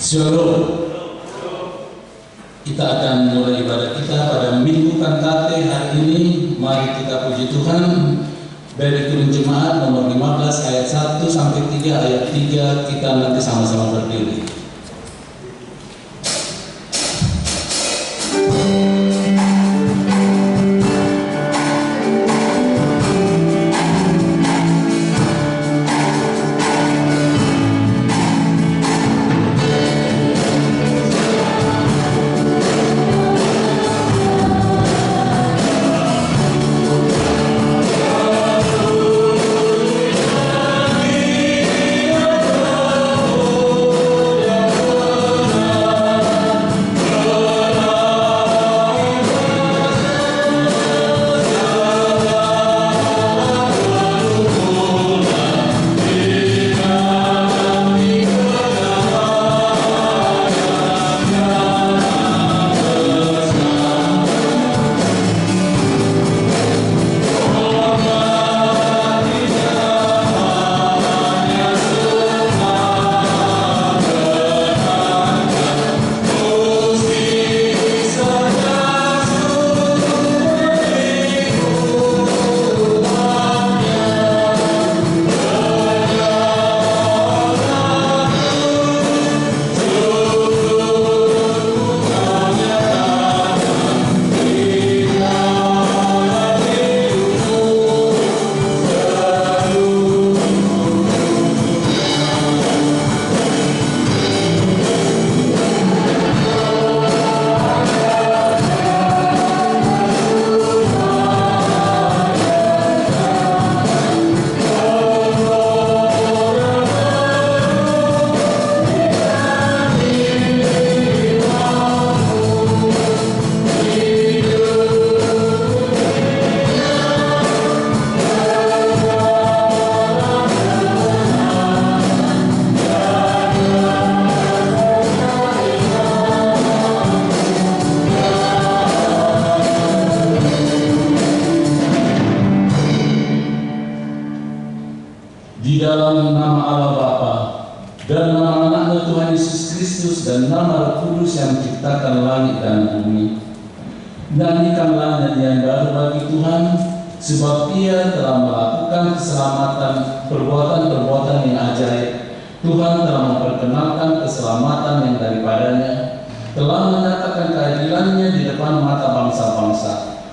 Shalom. Kita akan mulai ibadah kita pada Minggu Kantate hari ini. Mari kita puji Tuhan. Dari Turun Jemaat nomor 15 ayat 1 sampai 3 ayat 3 kita nanti sama-sama berdiri.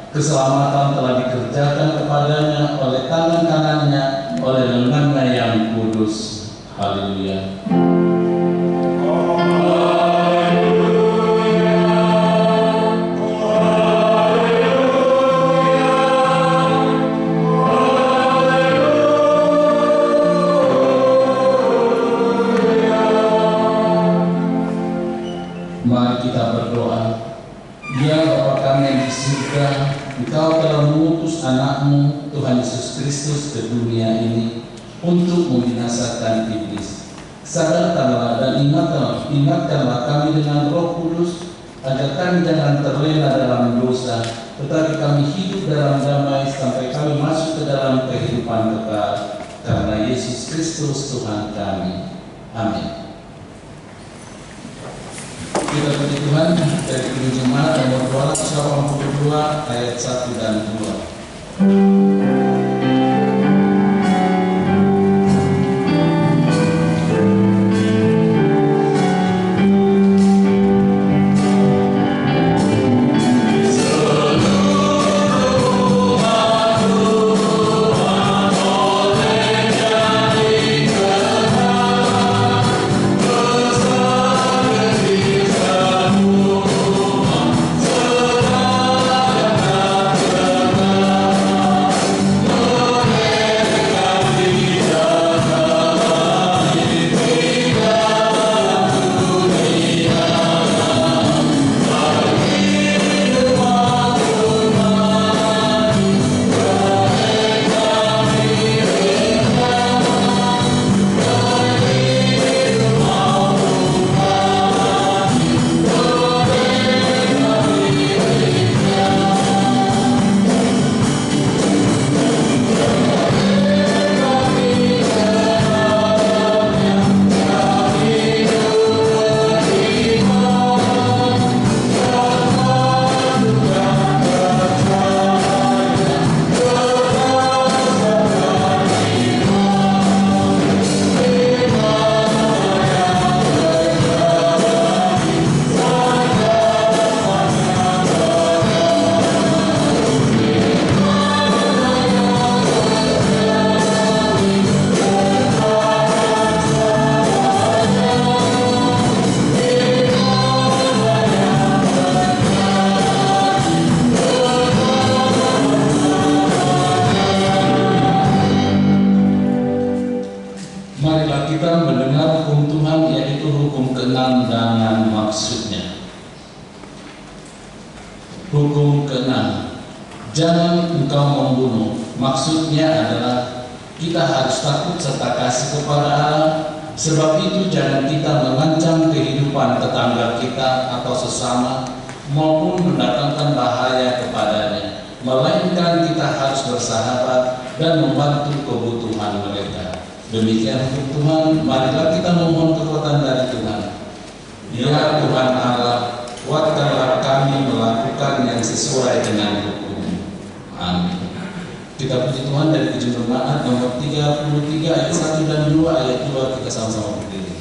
Keselamatan telah dikerjakan kepadanya oleh tangan kanannya, oleh lengannya yang kudus. Haleluya. Mari kita berdoa. Ya Bapa kami yang di surga, Engkau telah mengutus anakmu Tuhan Yesus Kristus ke dunia ini untuk membinasakan iblis. Sadarkanlah dan ingatkanlah kami dengan Roh Kudus agar kami jangan terlena dalam dosa, tetapi kami hidup dalam damai sampai kami masuk ke dalam kehidupan kekal. Karena Yesus Kristus Tuhan kami. Amin. Kita puji Tuhan dari Turun Jemaat nomor 282 ayat 1 dan 2. Mari kita mendengar hukum Tuhan, yaitu hukum ke-6 dengan maksudnya. Hukum ke-6, jangan engkau membunuh. Maksudnya adalah kita harus takut serta kasih kepada Allah. Sebab itu jangan kita mengancam kehidupan tetangga kita atau sesama maupun mendatangkan bahaya kepadanya, melainkan kita harus bersahabat dan membantu kebutuhan mereka. Demikian hukum Tuhan. Marilah kita memohon kekuatan dari Tuhan. Ya Tuhan Allah, kuatkanlah kami melakukan yang sesuai dengan hukum. Amin. Kita puji Tuhan dari Pujian Jemaat nomor 33 ayat 1 dan 2, ayat 2 kita sama-sama berdiri.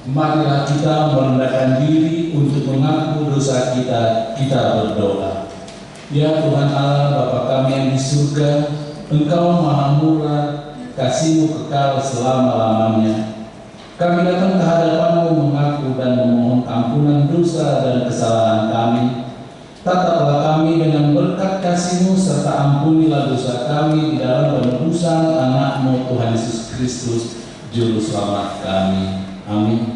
Marilah kita merendahkan diri untuk mengaku dosa kita. Kita berdoa. Ya Tuhan Allah, Bapa kami yang di surga, Engkau maha murah, kasih-Mu kekal selama-lamanya. Kami datang ke hadapan-Mu mengaku dan memohon ampunan dosa dan kesalahan kami. Tataplah kami dengan berkat kasih-Mu serta ampunilah dosa kami di dalam penebusan anak-Mu Tuhan Yesus Kristus, Juru Selamat kami. Amin.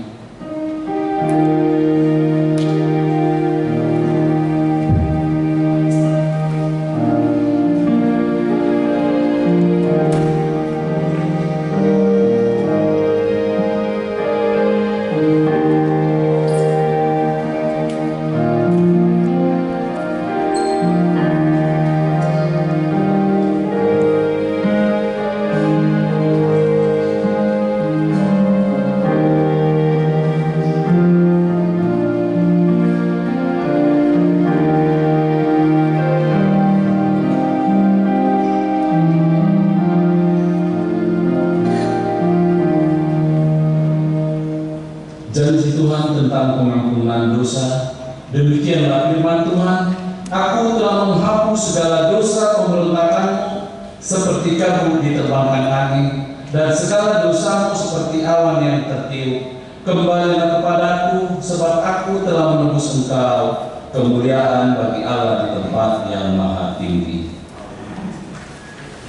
Janji Tuhan tentang pengampunan dosa. Demikianlah firman Tuhan, Aku telah menghapus segala dosa pemberontakanmu seperti kabut diterbangkan angin, dan segala dosamu seperti awan yang tertiup. Kembalilah kepadaku, sebab aku telah menebus engkau. Kemuliaan bagi Allah di tempat yang maha tinggi.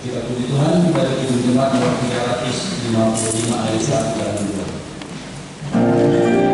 Kita puji Tuhan dari Pujian Jemaat nomor 355 ayat 1 dan 2. Amen.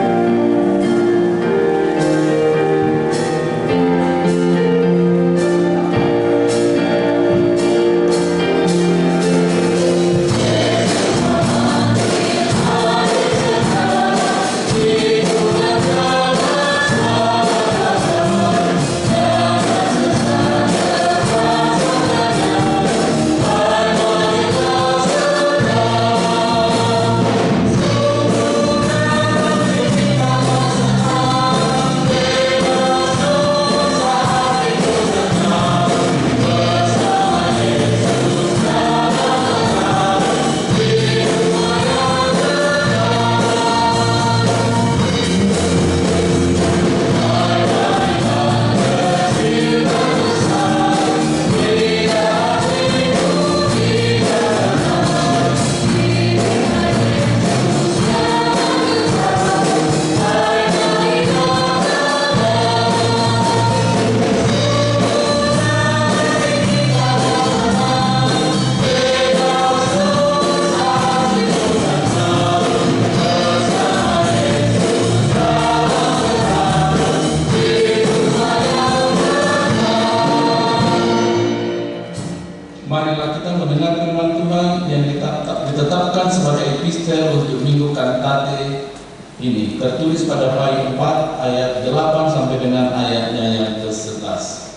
marilah kita mendengar firman Tuhan yang ditetapkan sebagai epistel untuk minggu kantate ini, tertulis pada Wahyu 4 ayat 8 sampai dengan ayatnya yang ke-11.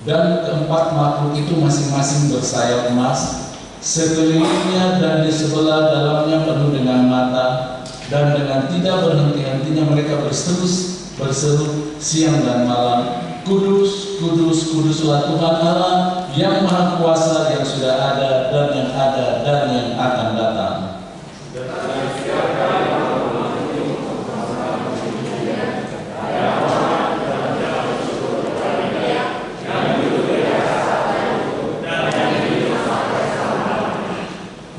Dan keempat makhluk itu masing-masing bersayap emas, sekelilingnya dan di sebelah dalamnya penuh dengan mata, dan dengan tidak berhenti-hentinya mereka berseru siang dan malam, Kudus, kudus, kuduslah Tuhan Allah yang Maha Kuasa, yang sudah ada dan yang ada dan yang akan datang.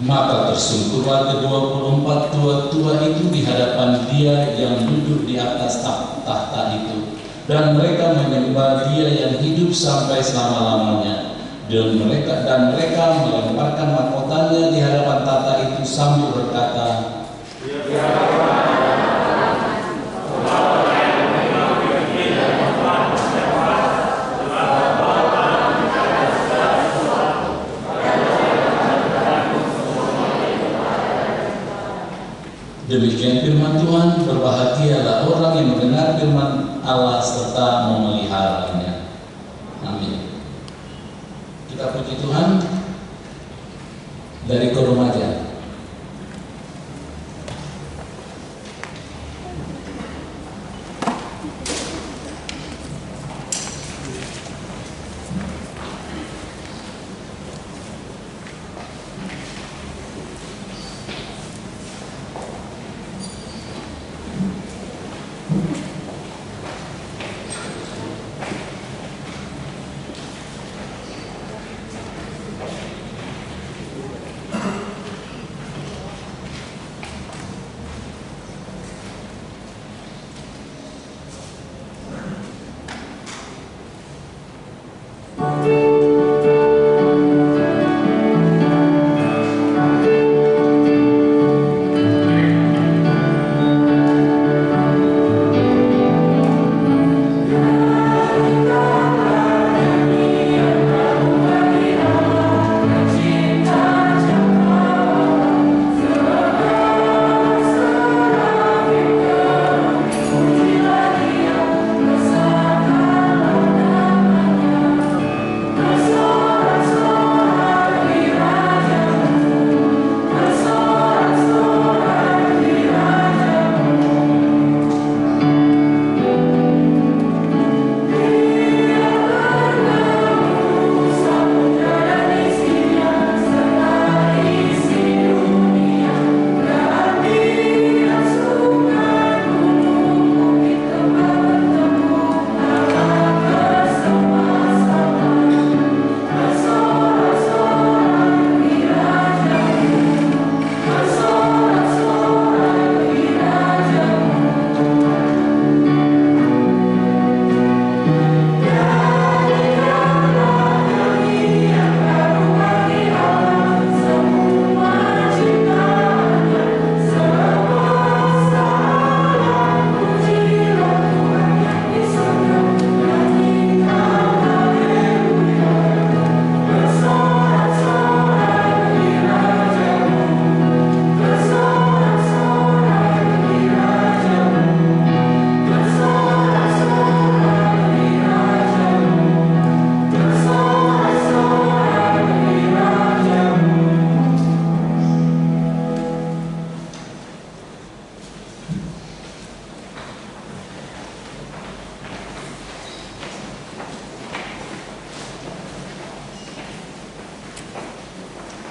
Maka tersungkurlah ke-24 tua-tua itu di hadapan Dia yang duduk di atas tahta itu, dan mereka menyembah Dia yang hidup sampai selama-lamanya. Dan mereka melemparkan mahkotanya di hadapan tahta itu sambil berkata, demikian firman Tuhan. Berbahagialah orang yang mendengar firman Allah serta memeliharanya. Amin. Kita puji Tuhan. Dari Korumaja.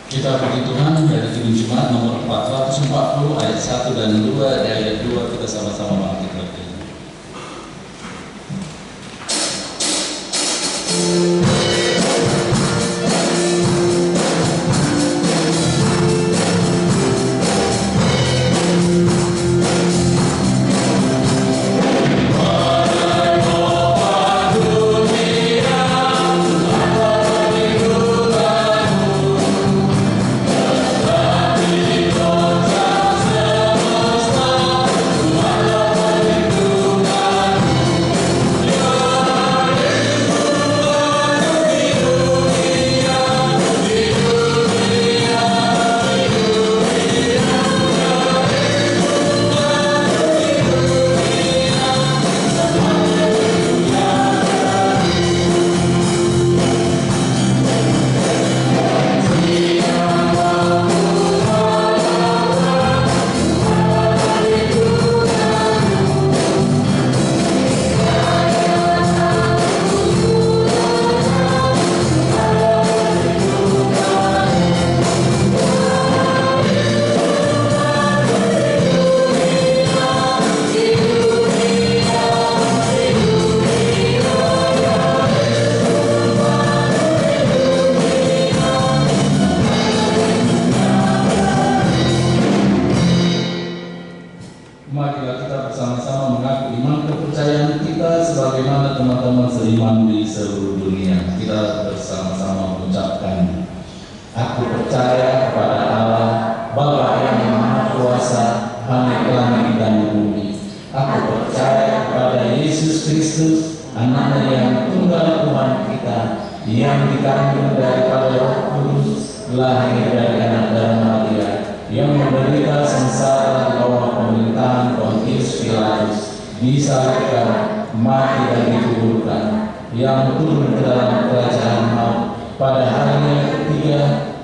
Kita puji Tuhan. Dari Kidung Jemaat nomor 440 ayat 1 dan 2. Di ayat 2 kita sama-sama bangkit berdiri. Semesta yang kita bersama-sama mengucapkan. Aku percaya kepada Allah, Bapa yang Maha Kuasa, Khalik langit dan bumi. Aku percaya kepada Yesus Kristus, Anaknya yang tunggal Tuhan kita, yang dikandung daripada Roh Kudus, lahir dari anak dan Maria, yang menderita sengsara di bawah pemerintahan Pontius Pilatus, disalibkan, mati dan dikuburkan, yang turun ke dalam kerajaan maut, pada hari yang ketiga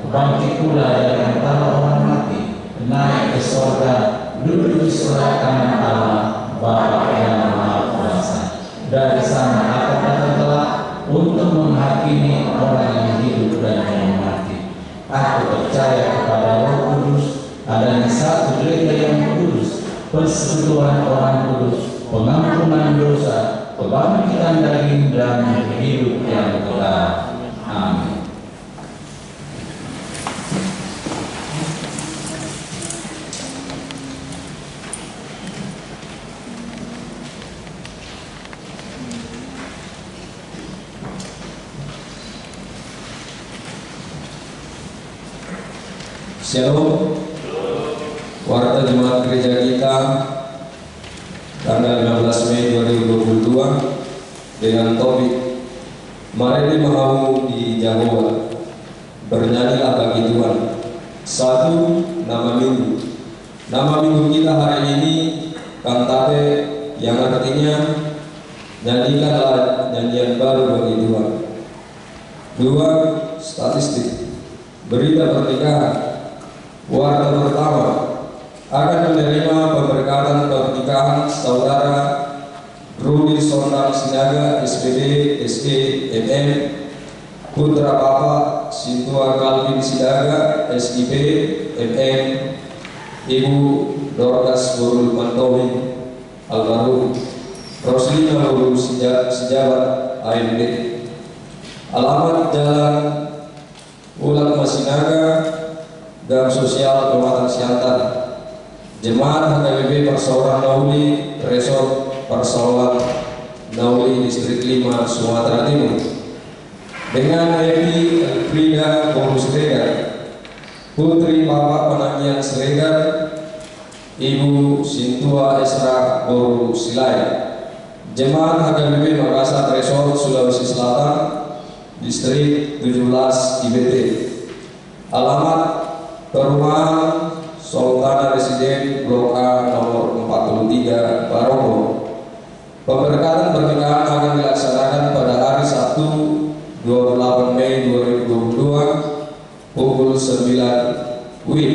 bangkit pula dari antara orang mati, naik ke surga, duduk di sebelah kanan Allah, Bapa yang Maha Kuasa. Dari sana akan datang kelak untuk menghakimi orang yang hidup dan yang mati. Aku percaya kepada Roh Kudus, adanya satu gereja yang kudus, persekutuan orang kudus, pengampunan dosa, kebangkitan daging dan hidup yang kekal. Amin. Shalom. Warta Jemaat Gereja kita tanggal 15 Mei 2022 dengan topik Mari mau di Jawa, bernyanyilah bagi Tuhan. 1. Nama minggu. Nama minggu kita hari ini kantate yang artinya nyanyikanlah nyanyian baru bagi Tuhan. 2. Statistik. Berita pernikahan. Warta pertama akan menerima pemberkatan pernikahan saudara Rudi Sondang Sinaga SPD SE MM, putra Bapak Sintua Calvin Sidaga SIP MM, Ibu Dorcas Burul Mantowi Almarhum Roslina Burul Sejabat AMD. Alamat Jalan Ulat Masinaga, Gang Sosial Kecamatan Siantar. Jemaat HKBP Persawaran Nauli Resort Persawaran Nauli Distrik 5 Sumatera Timur. Dengan Evi Elfrida Boru Sregar, putri Bapak Penangian Sregar, Ibu Sintua Esra Boru Silai. Jemaat HKBP Makassar Resort Sulawesi Selatan Distrik 17 IBT. Alamat Perumahan Sultana Residen Blok A nomor 43 Barogo. Pemberkatan pernikahan akan dilaksanakan pada hari Sabtu 28 Mei 2022 pukul 9 WIB.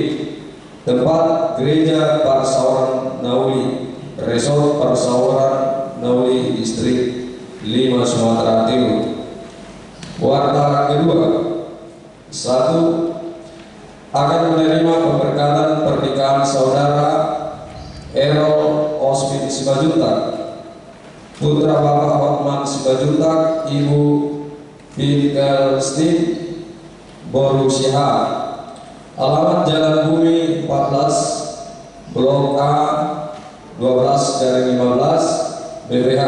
Tempat Gereja Persawaran Nauli Resort Persawaran Nauli Distrik 5 Sumatera Timur. Warta kedua. 1. Akan menerima pemberkatan pernikahan saudara Errol Osmin Sibajuntak, putra Bapak Hotman Sibajuntak, Ibu Bilkelstein Boru Syihab. Alamat Jalan Bumi 14 Blok A 12/15 BPH.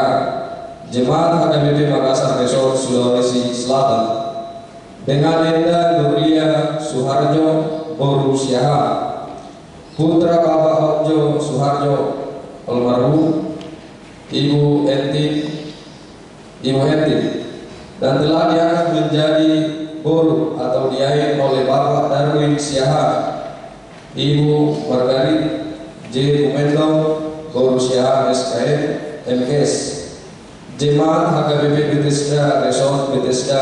Jemaat HKBP Makassar Resort Sulawesi Selatan. Dengan Enda Nuria Suharjo Boru Syihab, putra Bapak Hojo Suharjo Almarhum, Ibu Entin, dan telah diangkat menjadi boru atau diain oleh Bapak Darwin Syihab, Ibu Margarit J. Kumendong Boru Syihab SKM MKS. Jemaat HKBP Bethesda Resort Bethesda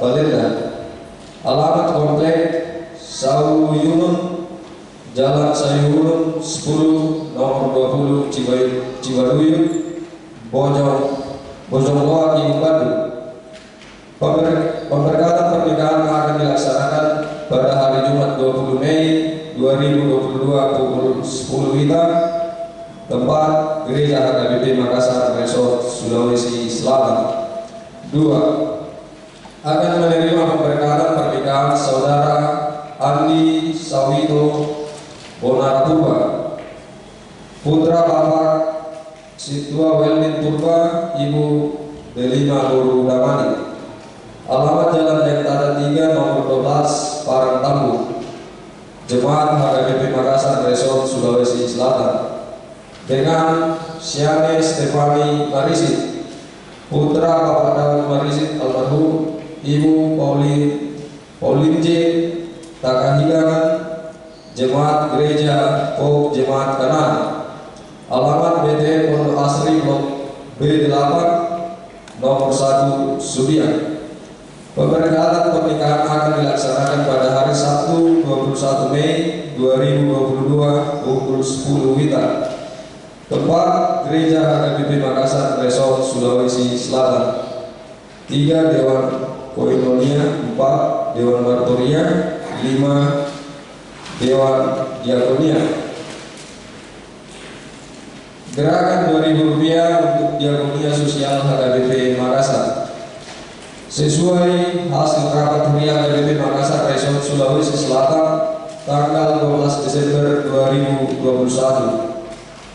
Balenda. Alamat komplek Sayuyunun, Jalan Sayuyunun 10 nomor 20 Cibaduyu, Bojongloa, Bandung. Pemberkatan pernikahan akan dilaksanakan pada hari Jumat 20 Mei 2022 pukul 10 WITA. Tempat Gereja HKBP Makassar Resort Sulawesi Selatan. 2. Akan menerima pemberkatan pernikahan saudara Andi Sawito Bonartuba, putra Bapak Situa Weldin Purba, Ibu Delima Nuru Damani. Alamat Jalan Dentara 3 nomor 12 Parang Tambu. Jemaat HKBP Makassar Resort Sulawesi Selatan dengan Siane Stefani Marisit, putra Bapak Dawud Marisit almarhum, Ibu Pauline J. Takahidangan, Jemaat Gereja Pok Jemaat Kanan. Alamat BTN Pondok Asri Blok B8 nomor 1 Sudiang. Pemberangkatan pernikahan akan dilaksanakan pada hari Sabtu 21 Mei 2022 pukul 10 WITA. Tempat Gereja HKBP Makassar Resort Sulawesi Selatan. 3 Dewan Koinonia, 4 Dewan Martoria, 5 Dewan Diakonia. Gerakan Rp2.000 untuk Diakonia Sosial HKBP Makassar. Sesuai hasil rapat harian HKBP Makassar Resort Sulawesi Selatan tanggal 12 Desember 2021.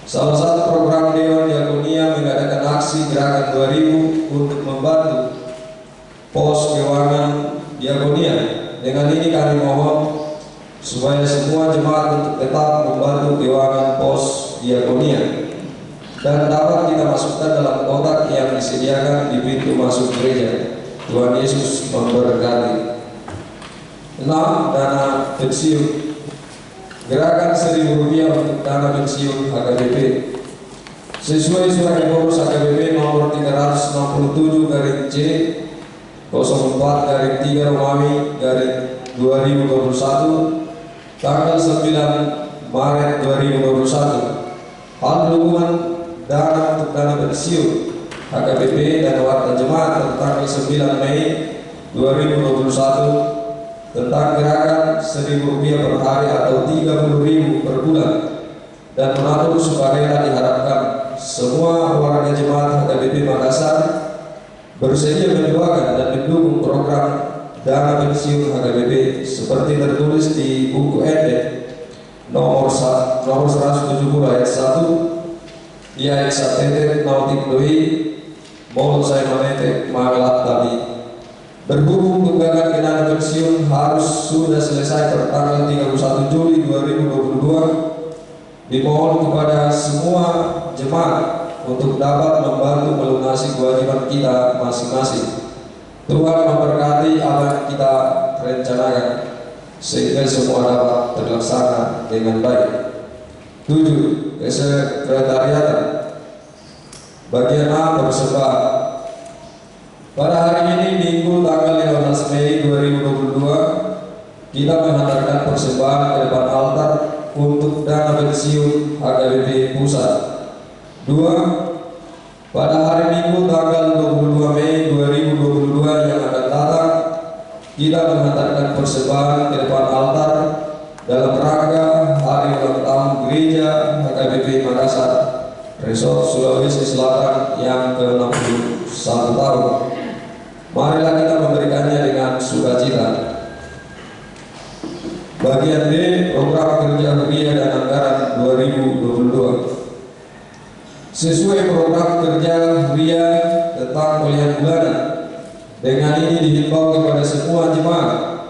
Salah satu program Dewan Diakonia mengadakan aksi gerakan 2000 untuk membantu pos keuangan Diakonia. Dengan ini kami mohon supaya semua jemaat untuk tetap membantu keuangan pos Diakonia dan dapat kita masukkan dalam kotak yang disediakan di pintu masuk gereja. Tuhan Yesus memberkati. 6. Dana pensiun. Gerakan Rp1.000 untuk dana pensiun HKBP. Sesuai surat pengurus HKBP nomor 367/C 04/3 Romawi 2021 tanggal 9 Maret 2021. Hal dukungan dana untuk dana pensiun HKBP dan warga jemaat tentang 9 Mei 2021 tentang gerakan Rp1.000 per hari atau Rp30.000 per bulan dan mengatur sukarela. Diharapkan semua warga jemaat HKBP Makassar bersedia mendoakan dan mendukung program dana pensiun HKBP seperti tertulis di buku endek nomor 170 ayat 1 ia eksatetet nautik doi mohon saya menetek magelat tadi. Berhubung tunggakan dana pensiun harus sudah selesai per tanggal 31 Juli 2022, dimohon kepada semua jemaat untuk dapat membantu melunasi kewajiban kita masing-masing. Tuhan memberkati apa yang kita rencanakan sehingga semua dapat terlaksana dengan baik. 7. Kesekretariatan. Bagian A, persembahan. Pada hari ini Minggu tanggal 15 Mei 2022 kita menghantarkan persembahan ke depan altar untuk dana pensiun HKBP Pusat. 2. Pada hari Minggu tanggal 22 Mei 2022 yang akan datang kita menghantarkan persembahan ke depan altar dalam rangka hari ulang tahun Gereja HKBP Makassar Resort Sulawesi Selatan yang ke-61 tahun. Marilah kita memberikannya dengan sukacita. Bagian D, program kerja harian dan anggaran 2022. Sesuai program kerja harian tentang pilihan bulanan, dengan ini dihimbau kepada semua jemaat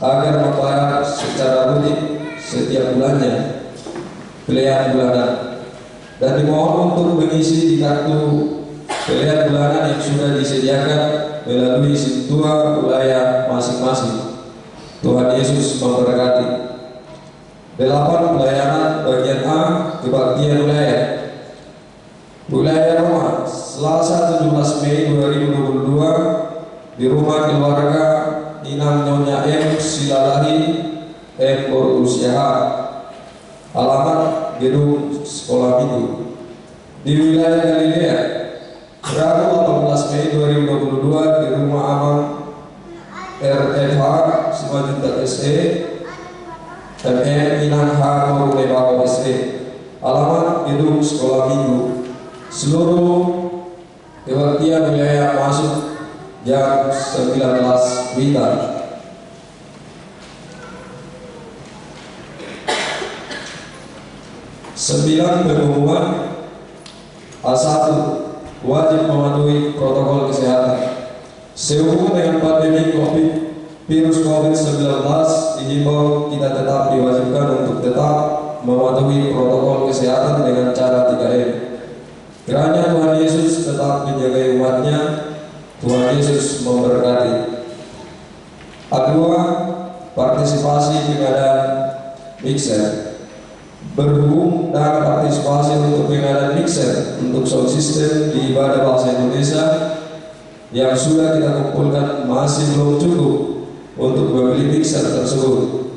agar membayar secara rutin setiap bulannya pilihan bulanan dan dimohon untuk mengisi di kartu pilihan bulanan yang sudah disediakan melalui sintua wilayah masing-masing. Tuhan Yesus memberkati. 8. Pelayanan bagian A, kebaktian wilayah. Wilayah Roma, Selasa 17 Mei 2022 di rumah keluarga Inang Nyonya M. Silalahi M. Berusaha. Alamat gedung sekolah minggu di wilayah Galilea. Rabu 18 Mei 2022 di rumah Amang RFH Simajuta SE MM Inang H. Korunebako SE. Alamat gedung sekolah minggu. Seluruh kebaktian wilayah masuk jam 19 WITA. 9. Pengumuman. A1. Wajib mematuhi protokol kesehatan. Sehubungan dengan pandemi virus COVID-19, dihimbau kita tetap diwajibkan untuk tetap mematuhi protokol kesehatan dengan cara 3M. Kiranya Tuhan Yesus tetap menjaga umatnya. Tuhan Yesus memberkati. Kedua, partisipasi pengadaan mixer. Berhubung dengan partisipasi untuk pengadaan mixer untuk sound system di ibadah bahasa Indonesia yang sudah kita kumpulkan masih belum cukup untuk membeli mixer tersebut.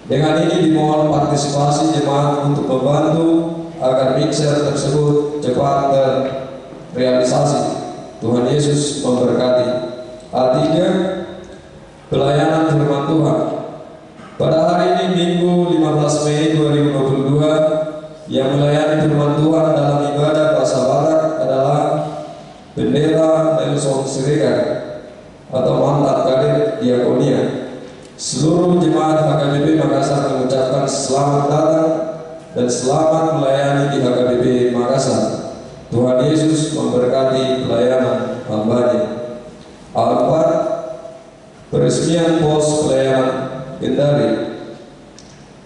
Dengan ini dimohon partisipasi jemaat untuk membantu agar mixer tersebut cepat terrealisasi. Tuhan Yesus memberkati. Ketiga, pelayanan firman Tuhan. Pada hari ini Minggu 15 Mei 2022, yang melayani firman Tuhan dalam ibadah bahasa Barat adalah Pendeta Nelson Siregar atau mantan kader diakonia. Seluruh jemaat HKBP Makassar mengucapkan selamat datang dan selamat melayani di HKBP Makassar. Tuhan Yesus memberkati pelayanan hamba-Nya. Keempat, peresmian pos pelayanan Kendari.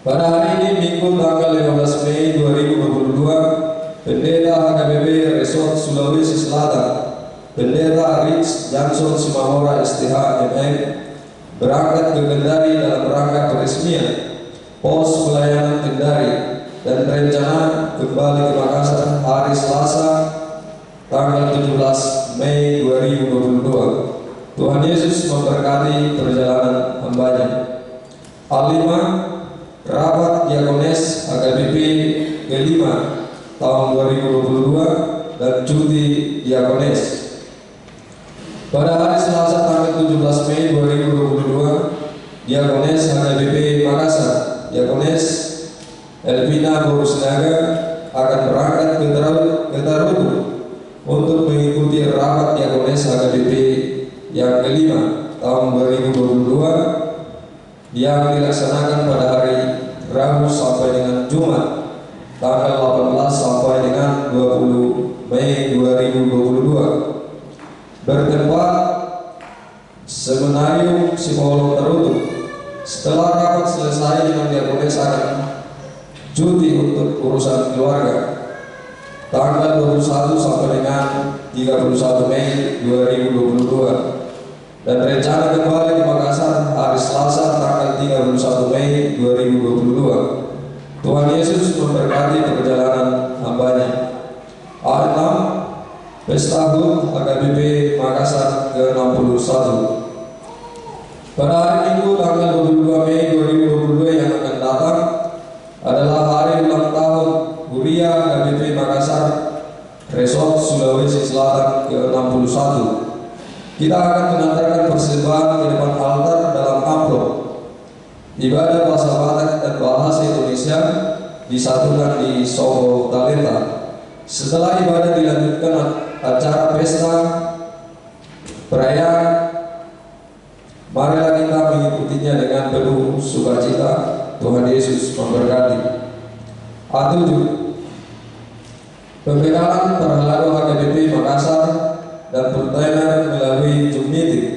Pada hari ini Minggu tanggal 15 Mei 2022, Pendeta HKBP Resort Sulawesi Selatan, Pendeta Rich Johnson Simahora STH MM, berangkat ke Kendari dalam rangka peresmian pos pelayanan Kendari dan rencana kembali ke Makassar hari Selasa tanggal 17 Mei 2022. Tuhan Yesus memberkati perjalanan hamba-Nya. Kelima, rapat diakones HKBP kelima tahun 2022 dan cuti diakones. Pada hari Selasa tanggal 17 Mei 2022, diakones HKBP Makassar, diakones Elvina Borusnaga akan berangkat ke Tarudu untuk mengikuti rapat diakones HKBP yang kelima tahun 2022 yang dilaksanakan pada hari Rabu sampai dengan Jumat tanggal 18 sampai dengan 20 Mei 2022 bertempat Seminarium Psikolog Tarudu. Setelah rapat selesai, dengan diakones akan cuti untuk urusan keluarga tanggal 21 sampai dengan 31 Mei 2022 dan rencana kembali di Makassar hari Selasa tanggal 31 Mei 2022. Tuhan Yesus memberkati perjalanan hamba-Nya. A6, Pesta HUT HKBP Makassar ke-61. Pada hari Minggu tanggal 22 Mei 2022 yang akan datang adalah hari ulang tahun Huria HKBP Makassar Resort Sulawesi Selatan ke-61. Kita akan mengantarkan persembahan ke depan altar dalam amplop. Ibadah bahasa Batak dan bahasa Indonesia disatukan di Soho Talenta. Setelah ibadah dilanjutkan acara pesta perayaan. Marilah kita mengikutinya dengan penuh sukacita. Tuhan Yesus memberkati. A7, pembekalan Perhelado HKBP Makassar dan Purtaiman melalui Zoom meeting.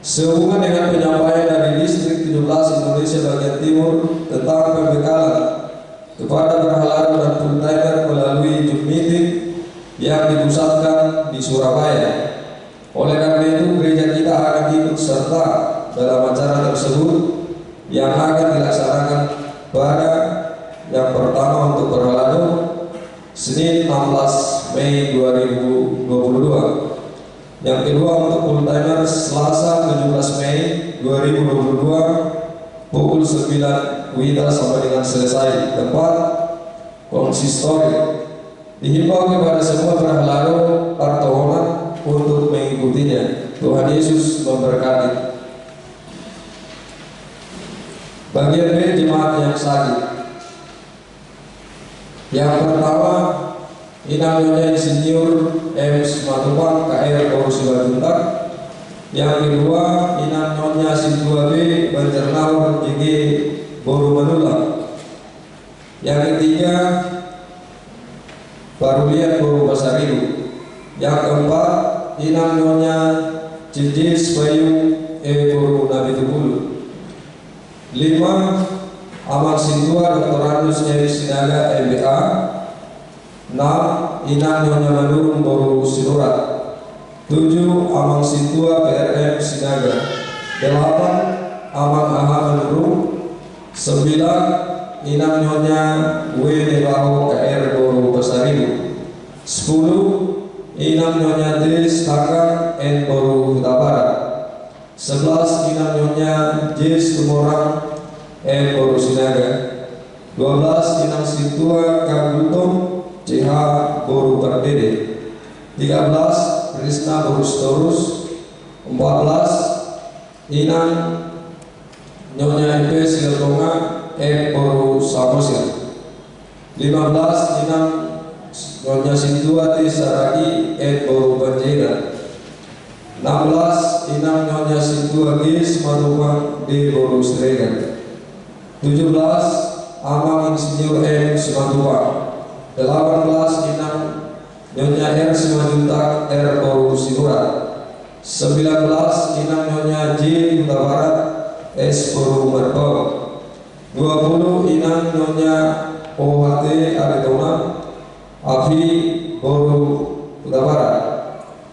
Sehubungan dengan penyampaian dari Distrik 17 Indonesia bagian Timur tentang pembekalan kepada Perhelado dan Purtaiman melalui Zoom meeting yang dipusatkan di Surabaya. Oleh karena itu, gereja kita akan ikut serta dalam acara tersebut yang akan dilaksanakan pada yang pertama untuk Perhelado Senin 16 Mei 2022. Yang kedua untuk full timer Selasa 17 Mei 2022 pukul 9 WITA sampai dengan selesai. Tempat konsistori. Dihimbau kepada semua Perhelado Partohonan untuk mengikutinya. Tuhan Yesus memberkati. Bagian B, jemaat yang sakit. Yang pertama, Inang Nyonya Insinyur M. Simatupang KR Korusiwa Juntak. Yang kedua, Inang Nyonya Sintua B. Banjarnaur JG Boru Manula. Yang ketiga, Parulian Boru Basaribu. Yang keempat, Inang Nyonya Cijis Bayu Boru Nabi Tubulu. 5. Amal Sintua Dr. Andus Eri Sinaga MBA. 6. Inang Nyonya Manurung Boru Sinurat. 7. Amang Sintua PRM Sinaga. 8. Amang Aha Manurung. 9. Inang Nyonya W. Nebaho KR Boru Pasaribu. 10. Inang Nyonya D. Staka N Boru Huta Barat. 11. Inang Nyonya J. Sumorang N Boru Sinaga. 12. Inang Sintua Kagutong CH Boru Pardede. 13. Krisna Boru Storus. 14. Inang Nyonya MP Silatonga N Boru Samosir. 15. Inang Nyonya Sintua T Saragi N Boru Banjira. 16. Inang Nyonya Sintua G Simatupang D Boru Sregan. 17. Amang Insinyur M Simatupang. 18. Inang Nyonya R Simanjuntak R Boru Sinurat. 19. Inang Nyonya J Huta Barat S Boru Merbau. 20. Inang Nyonya OHT Aritona Afi Boru Huta Barat.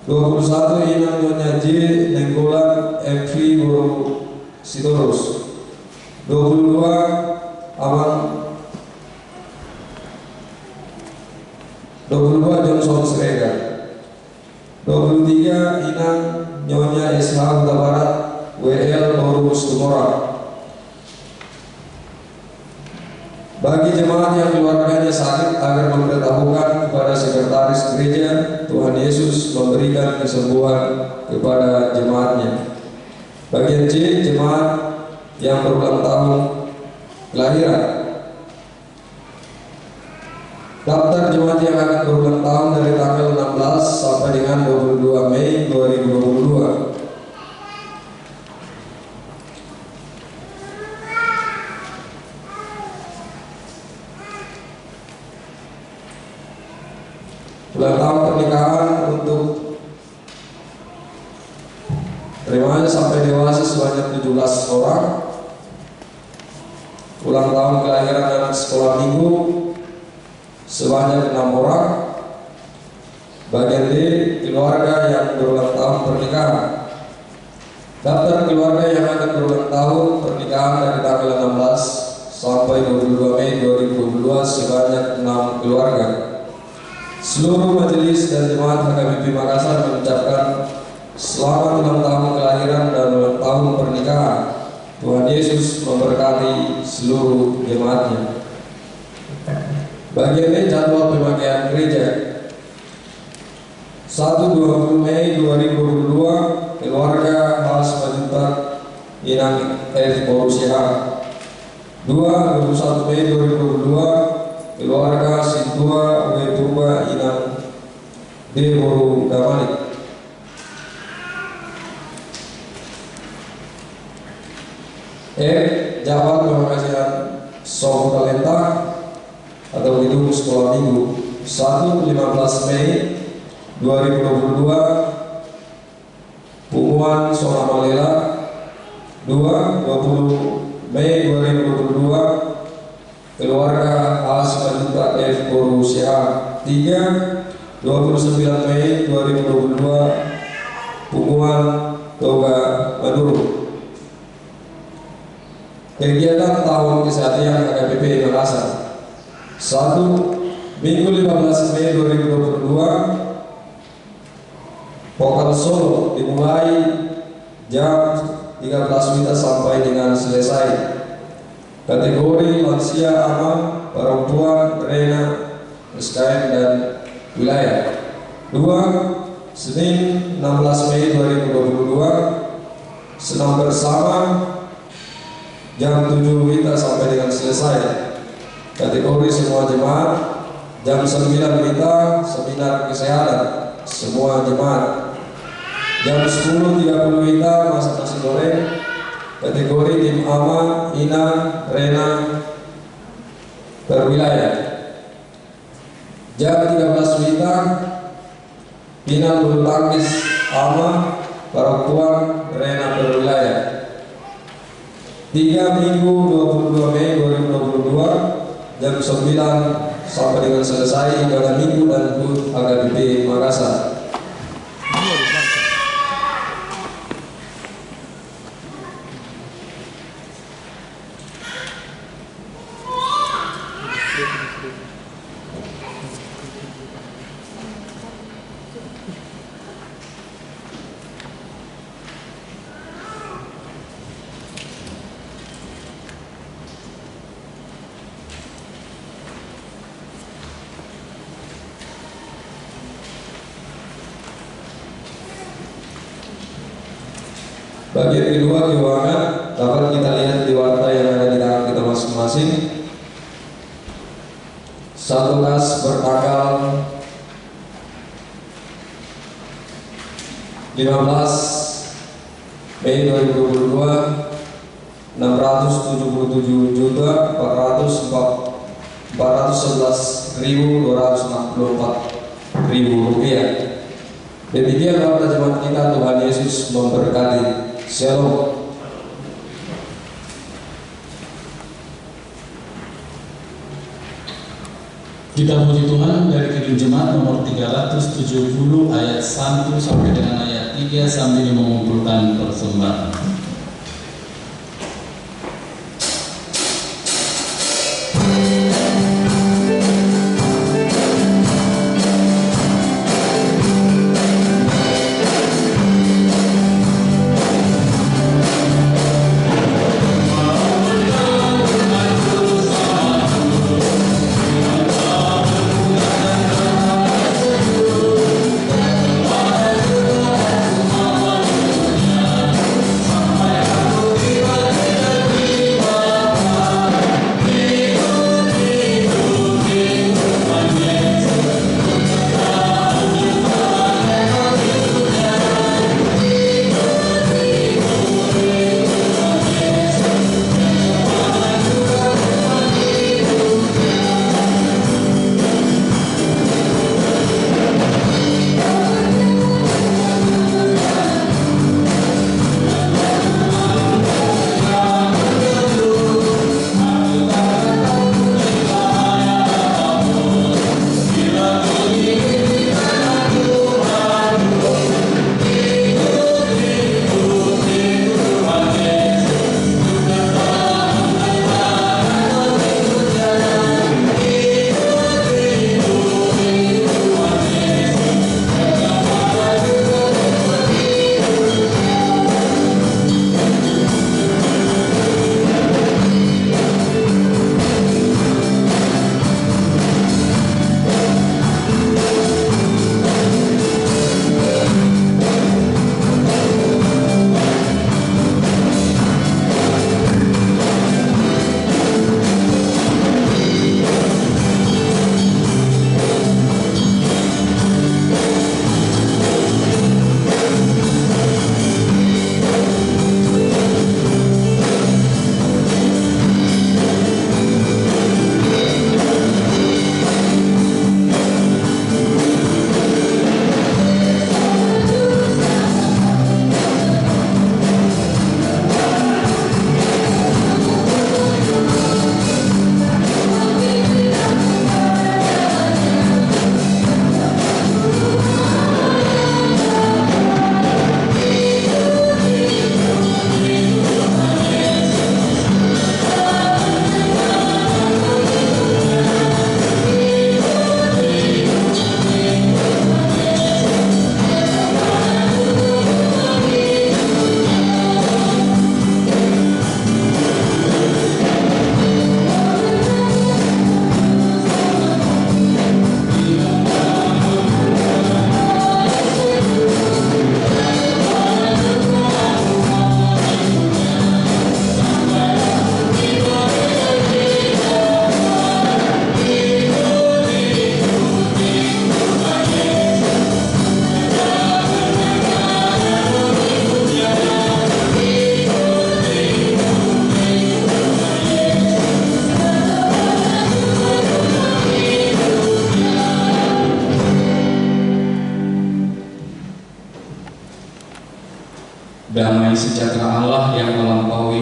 21. Inang Nyonya J Nenggolan MV Boru Sitorus. 22. Amang 22 Johnson Sregar. 23. Inang Nyonya SH Huta Barat WL Boru Sumora. Bagi jemaat yang keluarganya sakit agar memberitahukan kepada sekretaris gereja, Tuhan Yesus memberikan kesembuhan kepada jemaatnya. Bagian C, jemaat yang berulang tahun kelahiran. Daftar jemaat yang akan berulang tahun dari tanggal 16 sampai dengan 22 Mei 2022. Ulang tahun pernikahan untuk remaja sampai dewasa sebanyak 17 orang. Ulang tahun kelahiran anak sekolah minggu sebanyak 6 orang. Bagian D, keluarga yang berulang tahun pernikahan. Daftar keluarga yang akan berulang tahun pernikahan dari tanggal 16 sampai 22 Mei 2022 sebanyak 6 keluarga. Seluruh majelis dan jemaat HKBP Makassar mengucapkan selamat ulang tahun kelahiran dan ulang tahun pernikahan. Tuhan Yesus memberkati seluruh jemaatnya. Bagian B, jadwal pemakaian gereja. 1-20 Mei 2022 keluarga Has Majuntak Inang F Boru Siha. 2-21 Mei 2022 keluarga Sintua W Purba Inang D Boru Damalik. Jawab pemakasan Som Talenta atau gedung sekolah minggu. 1-15 Mei 2022 Pumuan Sona Malela. 2-20 Mei 2022 keluarga As Majuntak F Boru Siha. 3-29 Mei 2022 Pumuan Toga Maduro. Kegiatan tahun kesehatan HKBP Makassar. 1. Minggu 15 Mei 2022 Vokal solo dimulai jam 13 WITA sampai dengan selesai. Kategori lansia, aman, perempuan, rena, SKM dan wilayah. 2. Senin 16 Mei 2022 senam bersama jam 7 WITA sampai dengan selesai. Kategori semua jemaat. Jam 9 WITA seminar kesehatan semua jemaat. Jam 10.30 WITA masak nasi goreng. Kategori tim Ama, Ina, Rena, perwilayah. Jam 13 WITA final bulu tangkis Ama Parokuan Rena Perwilayah. 3 Minggu 22 Mei 2022 jam 9 sampai dengan selesai ibadah minggu dan HUT HKBP Makassar. Bagian kedua keuangan dapat kita lihat di warta yang ada di tangan kita masing-masing. Satu kas bertanggal 15 Mei 2022 677.411.264 rupiah. Demikian warta jemaat kita, Tuhan Yesus memberkati. Shalom. Kita puji Tuhan dari Kidung Jemaat nomor 370 ayat 1 sampai dengan ayat 3 sambil mengumpulkan persembahan. Amen.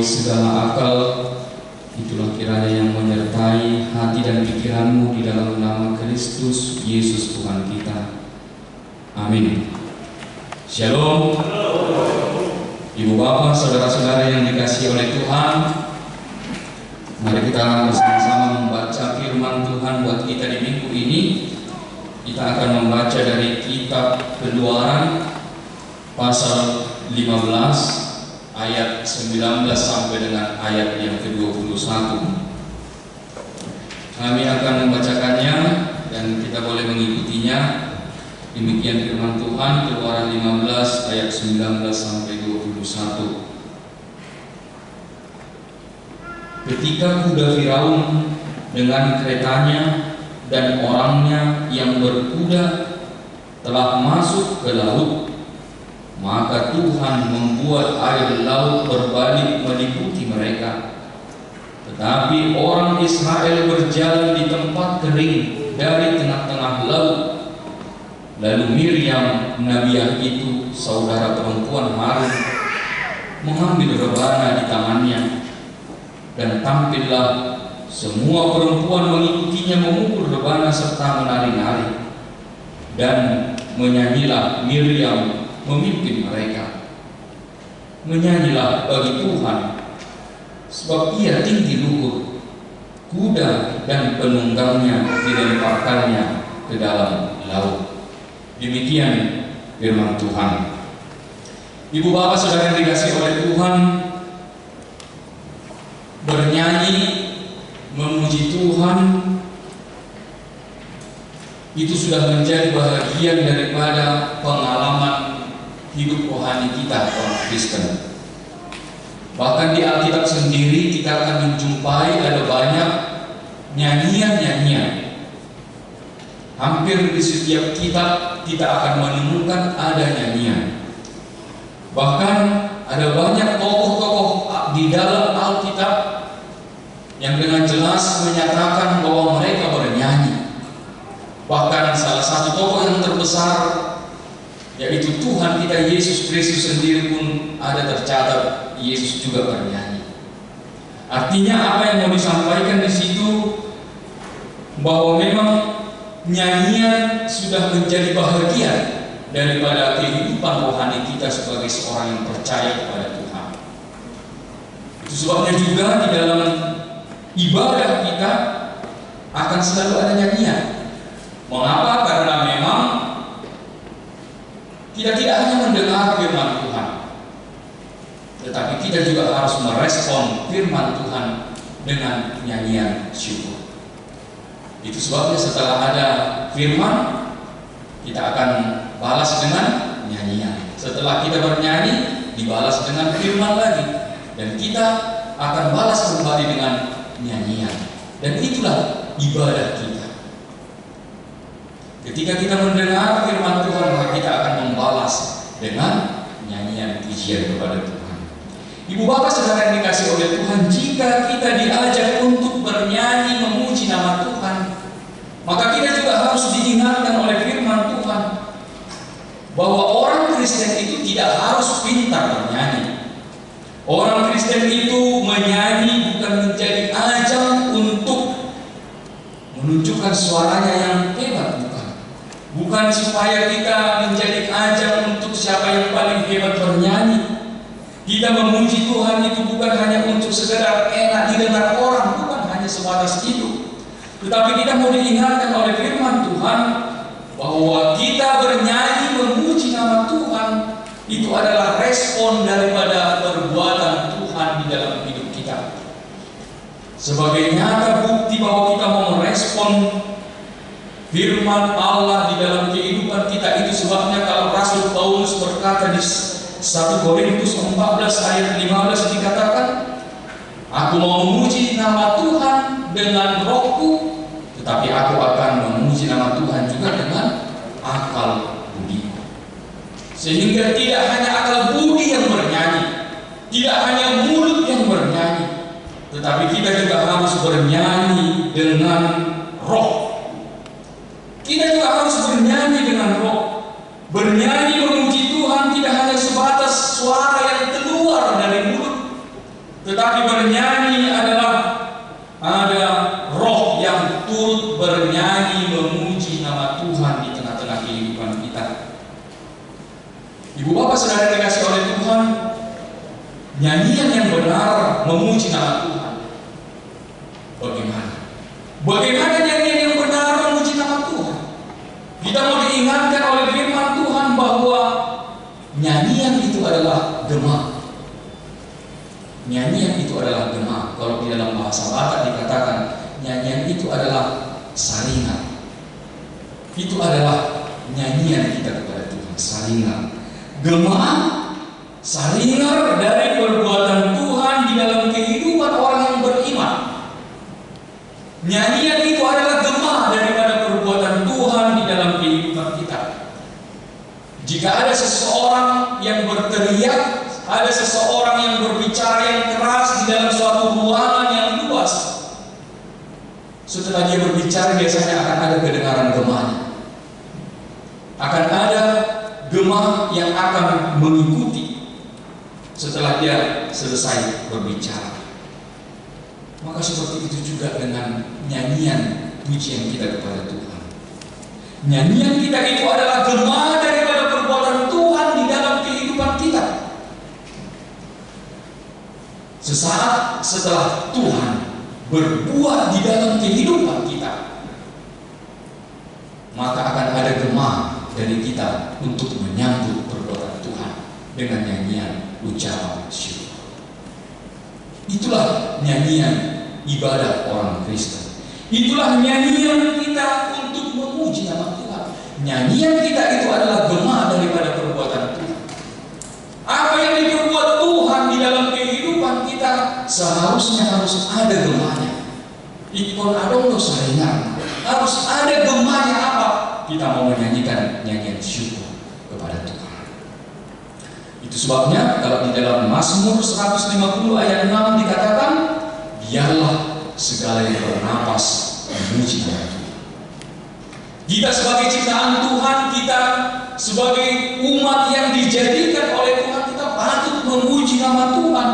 melampaui segala akal. Itulah kiranya yang menyertai hati dan pikiranmu di dalam nama Kristus Yesus Tuhan kita. Amin. Shalom. Ibu bapak, saudara-saudara yang dikasihi oleh Tuhan, mari kita bersama-sama membaca firman Tuhan buat kita di minggu ini. Kita akan membaca dari kitab Keluaran pasal 15 ayat 19 sampai dengan ayat yang ke-21. Kami akan membacakannya dan kita boleh mengikutinya. Demikian firman Tuhan, Keluaran 15 ayat 19 sampai 21. Ketika kuda Firaun dengan keretanya dan orangnya yang berkuda telah masuk ke laut, maka Tuhan membuat air laut berbalik meliputi mereka. Tetapi orang Israel berjalan di tempat kering dari tengah-tengah laut. Lalu Miriam, nabiah itu, saudara perempuan Harun, mengambil rebana di tangannya, dan tampillah semua perempuan mengikutinya memukul rebana serta menari-nari. Dan menyanyilah Miriam memimpin mereka. Menyanyilah bagi Tuhan, sebab Ia tinggi luhur. Kuda dan penunggangnya dilemparkannya ke dalam laut. Demikian firman Tuhan. Ibu bapak saudara yang dikasihi oleh Tuhan, bernyanyi memuji Tuhan itu sudah menjadi bagian daripada pengalaman hidup rohani kita orang Kristen. Bahkan di Alkitab sendiri kita akan menjumpai ada banyak nyanyian-nyanyian. Hampir di setiap kitab kita akan menemukan ada nyanyian. Bahkan ada banyak tokoh-tokoh di dalam Alkitab yang dengan jelas menyatakan bahwa mereka bernyanyi. Bahkan salah satu tokoh yang terbesar, yaitu Tuhan kita Yesus Kristus sendiri pun ada tercatat Yesus juga bernyanyi. Artinya apa yang mau disampaikan di situ, bahwa memang nyanyian sudah menjadi bahagian daripada kehidupan rohani kita sebagai seorang yang percaya kepada Tuhan. Itu sebabnya juga di dalam ibadah kita akan selalu ada nyanyian. Mengapa? Karena memang kita tidak hanya mendengar firman Tuhan, tetapi kita juga harus merespon firman Tuhan dengan nyanyian syukur. Itu sebabnya setelah ada firman, kita akan balas dengan nyanyian. Setelah kita bernyanyi, dibalas dengan firman lagi, dan kita akan balas kembali dengan nyanyian. Dan itulah ibadah kita. Ketika kita mendengar firman Tuhan, maka kita akan membalas dengan nyanyian pujian kepada Tuhan. Ibu bapak saudara yang dikasihi oleh Tuhan, jika kita diajak untuk bernyanyi memuji nama Tuhan, maka kita juga harus diingatkan oleh firman Tuhan bahwa orang Kristen itu tidak harus pintar bernyanyi. Orang Kristen itu menyanyi bukan menjadi ajang untuk menunjukkan suaranya yang hebat, bukan supaya kita menjadi ajang untuk siapa yang paling hebat bernyanyi. Kita memuji Tuhan itu bukan hanya untuk sekedar enak didengar orang, bukan hanya sebatas itu. Tetapi kita mau diingatkan oleh firman Tuhan bahwa kita bernyanyi memuji nama Tuhan itu adalah respon daripada perbuatan Tuhan di dalam hidup kita. Sebagai nyata bukti bahwa kita mau merespon firman Allah di dalam kehidupan kita, itu sebabnya kalau Rasul Paulus berkata di 1 Korintus 14 ayat 15 dikatakan, aku mau memuji nama Tuhan dengan rohku, tetapi aku akan memuji nama Tuhan juga dengan akal budi. Sehingga tidak hanya akal budi yang bernyanyi, tidak hanya mulut yang bernyanyi, tetapi kita juga harus bernyanyi dengan roh. Kita juga harus bernyanyi dengan roh. Bernyanyi memuji Tuhan tidak hanya sebatas suara yang keluar dari mulut, Tetapi bernyanyi adalah ada roh yang turut bernyanyi memuji nama Tuhan di tengah-tengah kehidupan kita. Ibu bapak saudara dikasih oleh Tuhan, nyanyian yang benar memuji nama Tuhan. Bagaimana? Bagaimana nyanyian yang benar memuji nama Tuhan? Kita mau diingatkan oleh firman Tuhan bahwa nyanyian itu adalah gema. Nyanyian itu adalah gema. Kalau di dalam bahasa Batak dikatakan nyanyian itu adalah saringan. Itu adalah nyanyian kita kepada Tuhan, saringan. Gema, saringan dari perbuatan Tuhan di dalam kehidupan orang yang beriman. Nyanyian itu adalah gema daripada perbuatan Tuhan di dalam kehidupan kita. Jika ada seseorang yang berteriak, ada seseorang yang berbicara yang keras di dalam suatu ruangan yang luas, setelah dia berbicara biasanya akan ada kedengaran gemanya. Akan ada gema yang akan mengikuti setelah dia selesai berbicara. Maka seperti itu juga dengan nyanyian pujian kita kepada Tuhan. Nyanyian kita itu adalah gema daripada perbuatan Tuhan di dalam kehidupan kita. Sesaat setelah Tuhan berbuat di dalam kehidupan kita, maka akan ada gema dari kita untuk menyambut perbuatan Tuhan dengan nyanyian ucapan syukur. Itulah nyanyian ibadah orang Kristen. Itulah nyanyian kita untuk memuji nama Tuhan. Nyanyian kita itu adalah gema daripada perbuatan Tuhan. Apa yang diperbuat Tuhan di dalam kehidupan kita seharusnya harus ada gemanya. Ikon adong saringan. Harus ada gemanya apa? Kita mau menyanyikan nyanyian syukur kepada Tuhan. Itu sebabnya kalau di dalam Mazmur 150 ayat 6 dikatakan, biarlah segala yang bernapas memuji nama Tuhan. Kita sebagai ciptaan Tuhan, kita sebagai umat yang dijadikan oleh Tuhan, kita patut memuji nama Tuhan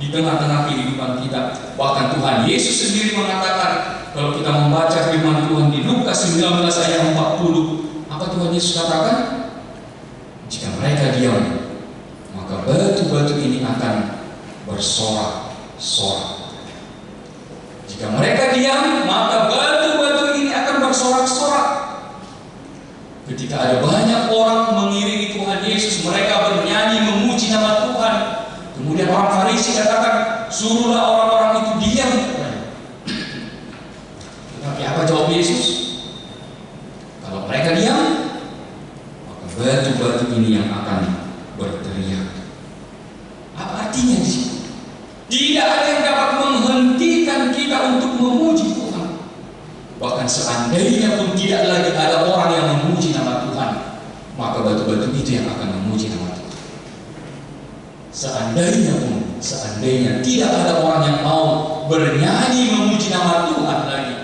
di tengah-tengah kehidupan kita. Bahkan Tuhan Yesus sendiri mengatakan, kalau kita membaca firman Tuhan di Lukas 19 ayat 40, apa Tuhan Yesus katakan? Jika mereka diam, maka batu-batu ini akan bersorak-sorak. Jika mereka diam, maka batu-batu ini akan bersorak-sorak. Ketika ada banyak orang mengiringi Tuhan Yesus, mereka bernyanyi memuji nama Tuhan. Kemudian orang Farisi katakan, suruhlah orang-orang itu diam. Tetapi apa jawab Yesus? Kalau mereka diam, maka batu-batu ini yang akan berteriak. Apa artinya di situ? Tidak ada yang dapat menghentikan kita untuk memuji Tuhan. Bahkan seandainya pun tidak lagi ada orang yang memuji nama Tuhan, maka batu-batu itu yang akan memuji nama Tuhan. Seandainya tidak ada orang yang mau bernyanyi memuji nama Tuhan lagi,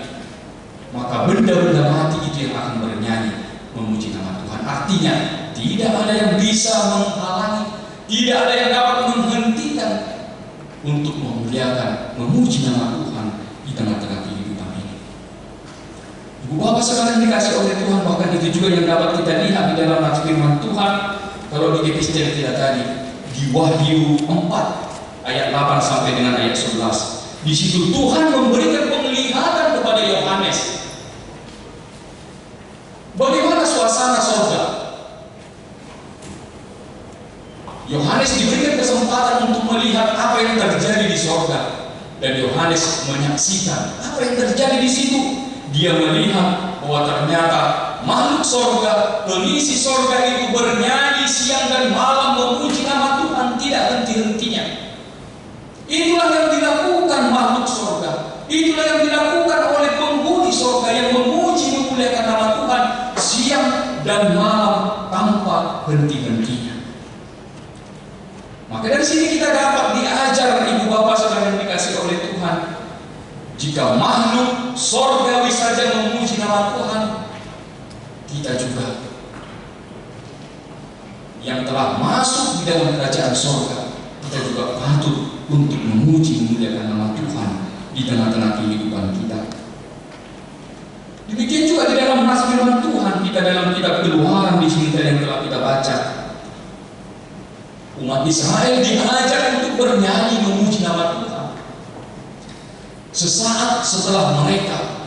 maka benda-benda mati itu yang akan bernyanyi memuji nama Tuhan. Artinya tidak ada yang bisa menghalangi, tidak ada yang dapat menghentikan untuk memuliakan, memuji nama Tuhan di tengah-tengah kehidupan ini. Ibu bapak sekalian dikasih oleh Tuhan, bahkan itu juga yang dapat kita lihat di dalam firman Tuhan. Kalau di epistel kita tadi di Wahyu 4 ayat 8 sampai dengan ayat 11, di situ Tuhan memberikan penglihatan kepada Yohanes. Bagaimana suasana surga? Yohanes diberikan kesempatan untuk melihat apa yang terjadi di surga, dan Yohanes menyaksikan apa yang terjadi di situ. Dia melihat bahwa ternyata makhluk surga, pengisi surga itu bernyanyi siang dan malam memuji nama Tuhan tidak henti-hentinya. Itulah yang dilakukan makhluk surga. Itulah yang dilakukan oleh penghuni surga yang memuji memuliakan nama Tuhan siang dan malam tanpa henti-hentinya. Maka dari sini kita dapat diajar ibu bapak saudara yang dikasih oleh Tuhan. Jika makhluk surgawi saja memuji nama Tuhan, kita juga yang telah masuk di dalam kerajaan surga, kita juga patut untuk memuji memuliakan nama Tuhan di tengah-tengah kehidupan kita. Demikian juga di dalam firman Tuhan kita dalam kitab Keluaran di sini yang telah kita baca. Umat Israel diajak untuk bernyanyi memuji nama Tuhan. Sesaat setelah mereka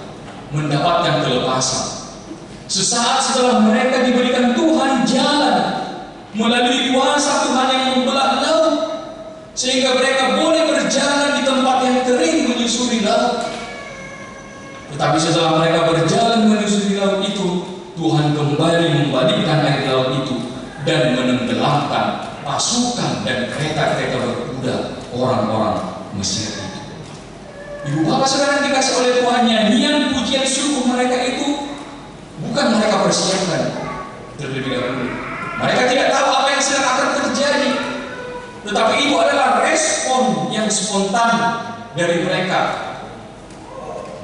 mendapatkan kelepasan, sesaat setelah mereka diberikan Tuhan jalan melalui kuasa Tuhan yang membelah laut, sehingga mereka boleh berjalan di tempat yang kering menyusuri laut. Tetapi setelah mereka berjalan menyusuri laut itu, Tuhan kembali membalikkan air laut itu dan menenggelamkan pasukan dan kereta-kereta berkuda orang-orang Mesir itu. Ibu bapak saudara dikasih oleh Tuhan, nyanyian pujian syukur mereka itu bukan mereka persiapkan terlebih dahulu. Mereka tidak tahu apa yang sedang akan terjadi, tetapi itu adalah respon yang spontan dari mereka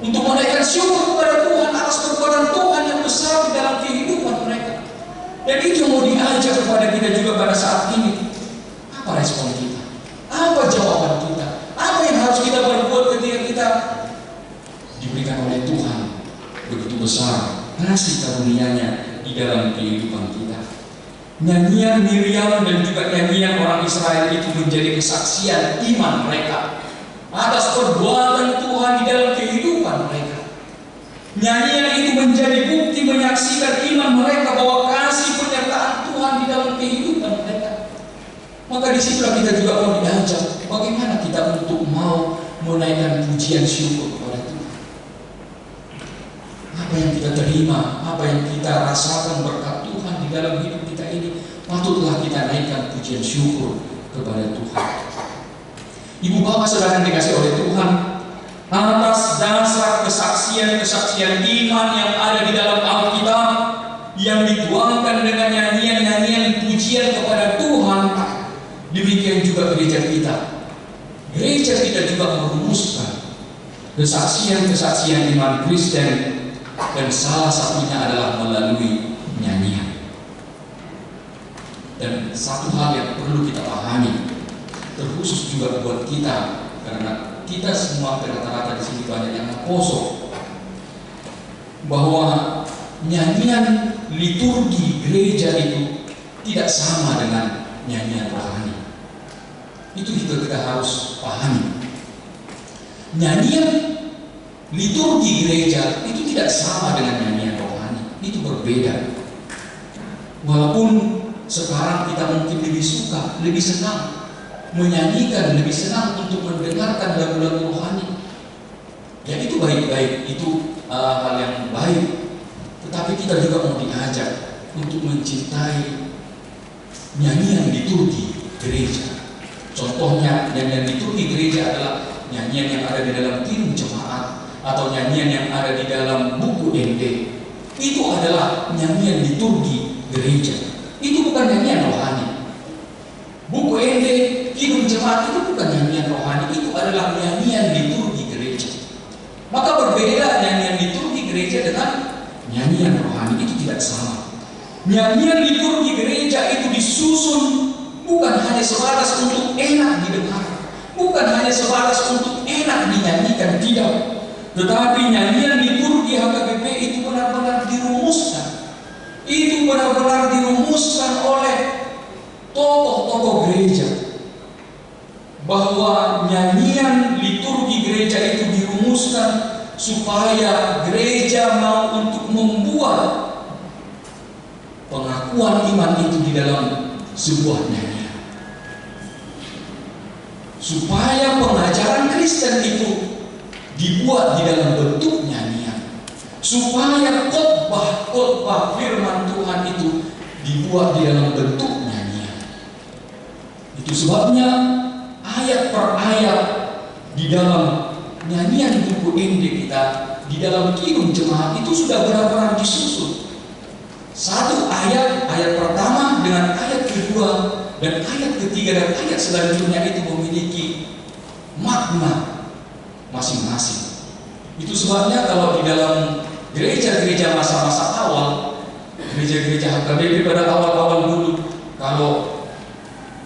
untuk menaikkan syukur kepada Tuhan atas perbuatan Tuhan yang besar di dalam kehidupan mereka. Dan itu mau diajak kepada kita juga pada saat ini. Apa respon kita? Apa jawaban kita? Apa yang harus kita berbuat ketika kita diberikan oleh Tuhan begitu besar kasih karunia-Nya di dalam kehidupan kita? Nyanyian Miriam dan juga nyanyian orang Israel itu menjadi kesaksian iman mereka atas perbuatan Tuhan di dalam kehidupan mereka. Nyanyian itu menjadi bukti menyaksikan iman mereka bahwa kasih penyertaan Tuhan di dalam kehidupan mereka. Maka disitulah kita juga mau diajak bagaimana kita untuk mau menaikkan pujian syukur kepada Tuhan. Apa yang kita terima, apa yang kita rasakan berkat Tuhan di dalam hidup kita ini, patutlah kita naikkan pujian syukur kepada Tuhan. Ibu bapak saudara yang dikasih oleh Tuhan, atas dasar kesaksian-kesaksian iman yang ada di dalam Alkitab yang dituangkan dengan nyanyian-nyanyian pujian kepada Tuhan, demikian juga gereja kita. Gereja kita juga merumuskan kesaksian-kesaksian iman Kristen, dan salah satunya adalah melalui nyanyian. Dan satu hal yang perlu kita pahami, terkhusus juga buat kita, karena kita semua rata-rata di sini banyak yang kosong, bahwa nyanyian liturgi gereja itu tidak sama dengan nyanyian rohani. Itu kita harus pahami. Nyanyian liturgi gereja itu tidak sama dengan nyanyian rohani. Itu berbeda. Walaupun sekarang kita mungkin lebih suka, lebih senang menyanyikan, lebih senang untuk mendengarkan lagu-lagu rohani. Ya itu baik-baik, itu hal yang baik. Tetapi kita juga mau diajak untuk mencintai nyanyian liturgi gereja. Contohnya nyanyian liturgi gereja adalah nyanyian yang ada di dalam kirim jemaat atau nyanyian yang ada di dalam buku ND. Itu adalah nyanyian liturgi gereja. Itu bukan nyanyian rohani. Buku ND, kirim jemaat itu bukan nyanyian rohani, itu adalah nyanyian liturgi gereja. Maka berbeda nyanyian liturgi gereja dengan nyanyian rohani, itu tidak sama. Nyanyian liturgi gereja itu disusun bukan hanya sebatas untuk enak didengar, bukan hanya sebatas untuk enak dinyanyikan, tidak. Tetapi nyanyian liturgi HKBP itu benar-benar dirumuskan. Itu benar-benar dirumuskan oleh tokoh-tokoh gereja, bahwa nyanyian liturgi gereja itu dirumuskan supaya gereja mau untuk membuat pengakuan iman itu di dalam sebuah nyanyian, supaya pengajaran Kristen itu dibuat di dalam bentuk nyanyian, supaya khotbah firman Tuhan itu dibuat di dalam bentuk nyanyian. Itu sebabnya ayat per ayat di dalam nyanyian buku ND kita, di dalam kirim jemaat itu sudah benar-benar disusun. Satu ayat pertama dengan ayat kedua dan ayat ketiga dan ayat selanjutnya itu memiliki makna masing-masing. Itu sebabnya kalau di dalam gereja-gereja masa-masa awal, gereja-gereja HKBP pada awal-awal dulu, kalau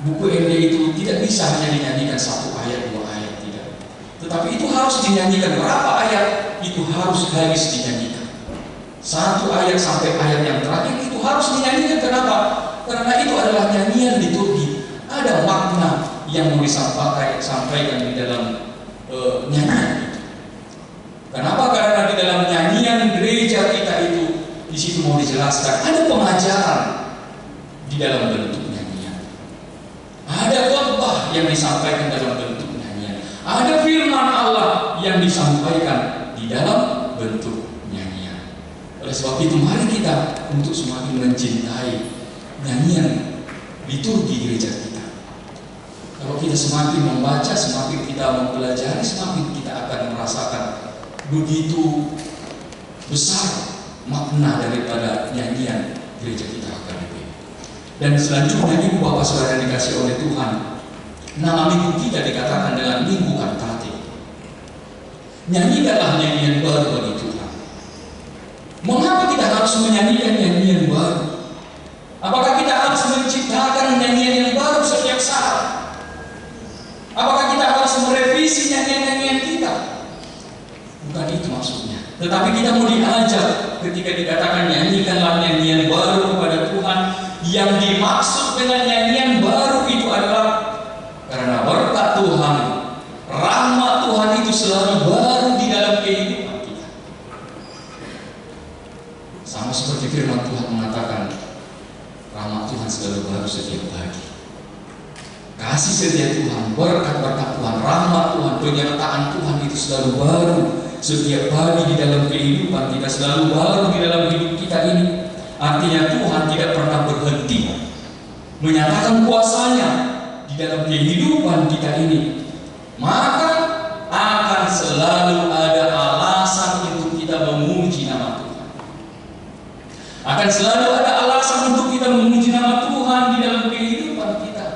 buku ND itu tidak bisa hanya dinyanyikan satu ayat, dinyanyikan. Berapa ayat itu harus dinyanyikan. 1 ayat sampai ayat yang terakhir itu harus dinyanyikan. Kenapa? Karena itu adalah nyanyian liturgi. Ada makna yang mau disampaikan di dalam nyanyian itu. Kenapa? Karena di dalam nyanyian gereja kita itu di situ mau dijelaskan ada pengajaran di dalam bentuk nyanyian. Ada khotbah yang disampaikan dalam bentuk nyanyian. Ada firman Allah yang disampaikan di dalam bentuk nyanyian. Oleh sebab itu mari kita untuk semakin mencintai nyanyian liturgi gereja kita. Kalau kita semakin membaca, semakin kita mempelajari, semakin kita akan merasakan begitu besar makna daripada nyanyian gereja kita HKBP. Dan selanjutnya Ibu Bapak Saudara dikasih oleh Tuhan, nama minggu kita dikatakan dengan minggu kantate. Nyanyikanlah nyanyian baru bagi Tuhan. Mengapa kita harus menyanyikan nyanyian baru? Apakah kita harus menciptakan nyanyian yang baru setiap saat? Apakah kita harus merevisi nyanyian-nyanyian kita? Bukan itu maksudnya. Tetapi kita mau diajak ketika dikatakan nyanyikanlah nyanyian baru kepada Tuhan. Yang dimaksud dengan nyanyian baru itu adalah karena berkat Tuhan, rahmat Tuhan itu selalu baru di dalam kehidupan kita. Sama seperti firman Tuhan mengatakan, rahmat Tuhan selalu baru setiap pagi. Kasih setia Tuhan, berkat-berkat Tuhan, rahmat Tuhan, penyertaan Tuhan itu selalu baru setiap pagi di dalam kehidupan kita, selalu baru di dalam hidup kita ini. Artinya Tuhan tidak pernah berhenti menyatakan kuasanya di dalam kehidupan kita ini. Maka akan selalu ada alasan untuk kita memuji nama Tuhan. Akan selalu ada alasan untuk kita memuji nama Tuhan di dalam kehidupan kita.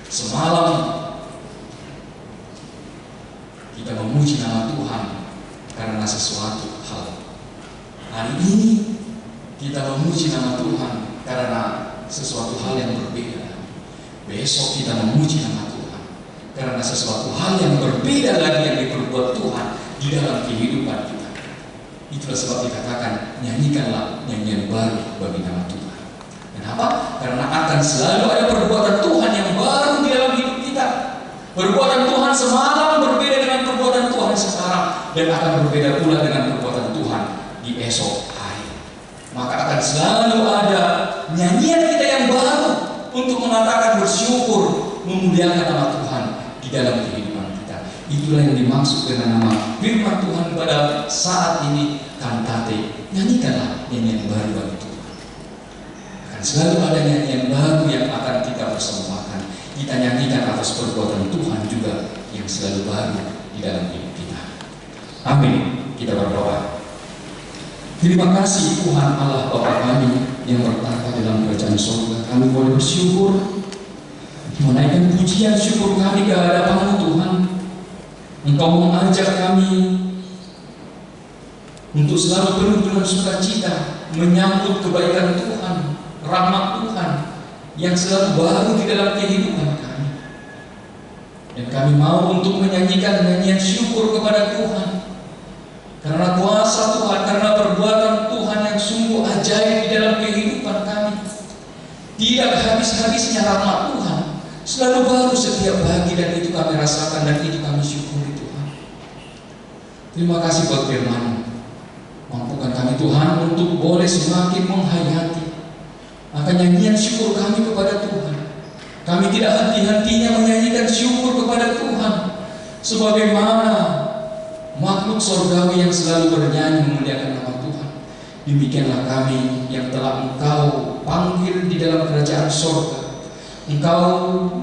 Semalam kita memuji nama Tuhan karena sesuatu hal. Hari ini kita memuji nama Tuhan karena sesuatu hal yang berbeda. Besok kita memuji nama Tuhan karena sesuatu hal yang berbeda lagi yang diperbuat Tuhan di dalam kehidupan kita. Itulah sebab dikatakan nyanyikanlah nyanyian baru bagi nama Tuhan. Kenapa? Karena akan selalu ada perbuatan Tuhan yang baru di dalam hidup kita. Perbuatan Tuhan semalam berbeda dengan perbuatan Tuhan sekarang, dan akan berbeda pula dengan perbuatan Tuhan di esok hari. Maka akan selalu ada nyanyian kita yang baru untuk mengatakan bersyukur, memuliakan nama Tuhan di dalam kehidupan kita. Itulah yang dimaksud dengan nama firman Tuhan pada saat ini, kantate. Nyanyikanlah nyanyian baru bagi Tuhan. Akan selalu ada nyanyian baru yang akan kita persembahkan. Kita nyanyikan atas perbuatan Tuhan juga yang selalu baru di dalam hidup kita. Amin. Kita berdoa. Terima kasih Tuhan Allah Bapa kami yang bertata dalam kerajaan surga. Kami boleh bersyukur, menaikkan pujian syukur kami ke hadapan-Mu Tuhan. Engkau mengajak kami untuk selalu penuh dengan sukacita menyambut kebaikan Tuhan, rahmat Tuhan yang selalu baru di dalam kehidupan kami. Dan kami mau untuk menyanyikan nyanyian syukur kepada Tuhan karena kuasa Tuhan, karena perbuatan Tuhan yang sungguh ajaib di dalam kehidupan kami. Tidak habis-habisnya rahmat Tuhan, selalu baru setiap pagi, dan itu kami rasakan dan itu kami syukuri Tuhan. Terima kasih buat firman-Mu. Mampukan kami Tuhan untuk boleh semakin menghayati akan nyanyian syukur kami kepada Tuhan. Kami tidak henti-hentinya menyanyikan syukur kepada Tuhan sebagaimana makhluk surgawi yang selalu bernyanyi memuliakan nama Tuhan. Demikianlah kami yang telah Engkau panggil di dalam kerajaan surga. Engkau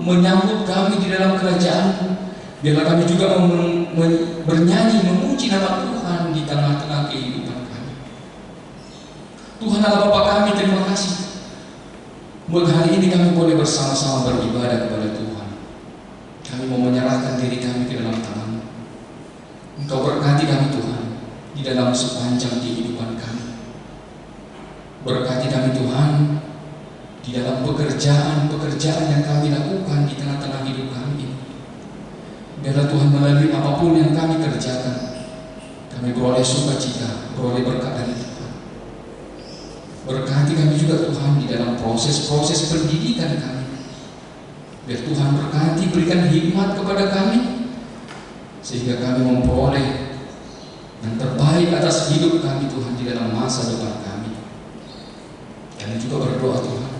menyambut kami di dalam kerajaan-Mu. Biarlah kami juga bernyanyi memuji nama Tuhan di tengah-tengah kehidupan kami. Tuhan Allah Bapa kami, terima kasih buat hari ini kami boleh bersama-sama beribadah kepada Tuhan. Kami mau menyerahkan diri kami ke dalam tangan-Mu. Engkau berkati kami Tuhan di dalam sepanjang kehidupan kami. Berkati kami Tuhan di dalam pekerjaan-pekerjaan yang kami lakukan di tengah-tengah hidup kami ini. Tuhan, melalui apapun yang kami kerjakan, kami beroleh sukacita, beroleh berkat dari Tuhan. Berkati kami juga Tuhan di dalam proses-proses pendidikan kami. Biar Tuhan berkati, berikan hikmat kepada kami, sehingga kami memperoleh yang terbaik atas hidup kami Tuhan di dalam masa depan kami. Kami juga berdoa Tuhan,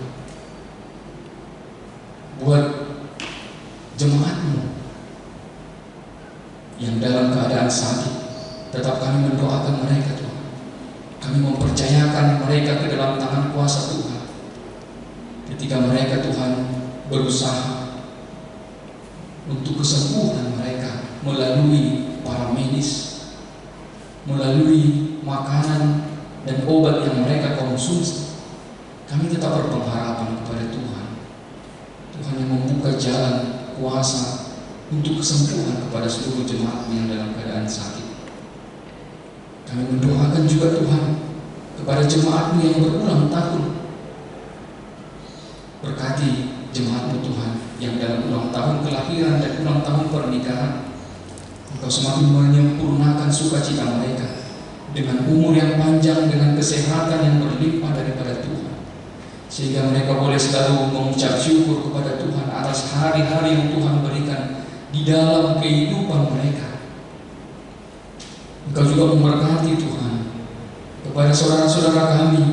buat jemaat-Mu yang dalam keadaan sakit, tetap kami mendoakan mereka Tuhan. Kami mempercayakan mereka ke dalam tangan kuasa Tuhan. Ketika mereka Tuhan berusaha untuk kesembuhan mereka melalui para medis, melalui makanan dan obat yang mereka konsumsi, kami tetap berpengharapan kepada Tuhan. Tuhan yang membuka jalan kuasa untuk kesembuhan kepada seluruh jemaat yang dalam keadaan sakit. Kami mendoakan juga Tuhan kepada jemaat-Mu yang berulang tahun. Berkati jemaat-Mu Tuhan yang dalam ulang tahun kelahiran dan ulang tahun pernikahan. Engkau semakin menyempurnakan sukacita mereka dengan umur yang panjang, dengan kesehatan yang berlimpah daripada Tuhan, sehingga mereka boleh selalu mengucap syukur kepada Tuhan atas hari-hari yang Tuhan berikan di dalam kehidupan mereka. Engkau juga memberkati Tuhan kepada saudara-saudara kami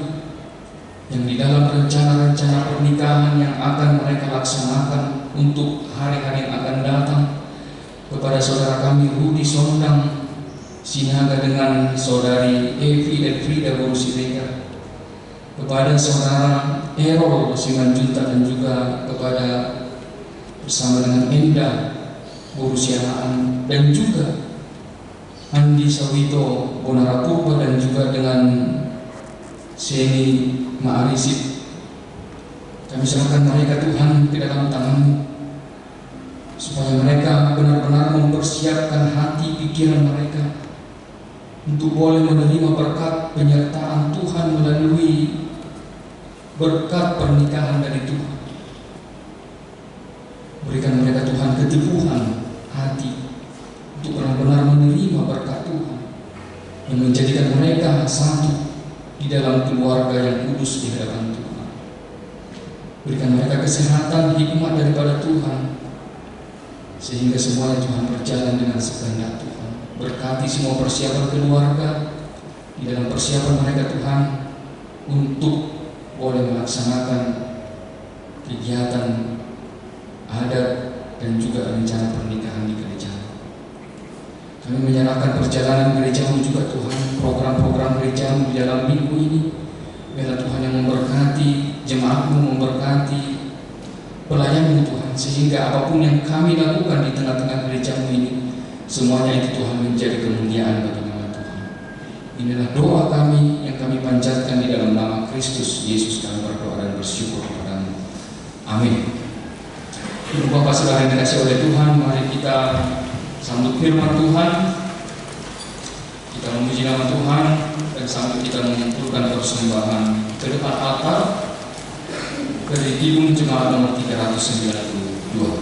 yang di dalam rencana-rencana pernikahan yang akan mereka laksanakan untuk hari-hari yang akan datang. Kepada saudara kami Rudi Sondang Sinaga dengan saudari Evi dan Frida Guru Siregar, kepada saudara Errol Simanjunta, dan juga kepada bersama dengan Enda Guru Sianaan, dan juga Andi Sawito Bonarapurba, dan juga dengan Seni Ma'arisip. Kami serahkan mereka Tuhan ke dalam tangan-Mu, supaya mereka benar-benar mempersiapkan hati pikiran mereka untuk boleh menerima berkat penyertaan Tuhan melalui berkat pernikahan dari Tuhan. Berikan mereka Tuhan keteguhan hati untuk benar-benar menerima berkat Tuhan yang menjadikan mereka satu di dalam keluarga yang kudus di hadapan Tuhan. Berikan mereka kesehatan, hikmat daripada Tuhan, sehingga semuanya Tuhan berjalan dengan sekehendak Tuhan. Berkati semua persiapan keluarga di dalam persiapan mereka Tuhan untuk boleh melaksanakan kegiatan adat dan juga rencana pernikahan di gereja. Kami menyerahkan perjalanan gereja-Mu juga Tuhan, program-program gereja-Mu di dalam minggu ini. Biarlah Tuhan yang memberkati jemaat-Mu, memberkati pelayan-Mu Tuhan, sehingga apapun yang kami lakukan di tengah-tengah gereja-Mu ini, semuanya itu Tuhan menjadi kemuliaan bagi nama Tuhan. Inilah doa kami yang kami panjatkan di dalam nama Kristus Yesus. Kami berdoa dan bersyukur kepada-Mu. Amin. Ibu Bapak Saudara yang dikasihi oleh Tuhan, mari kita sambut firman Tuhan, kita memuji nama Tuhan, dan sambil kita mengumpulkan persembahan ke depan altar dari Kidung Jemaat nomor 392.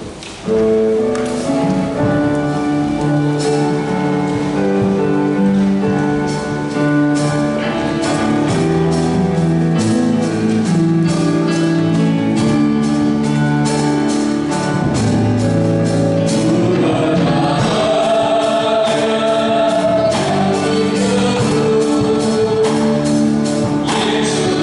Yesus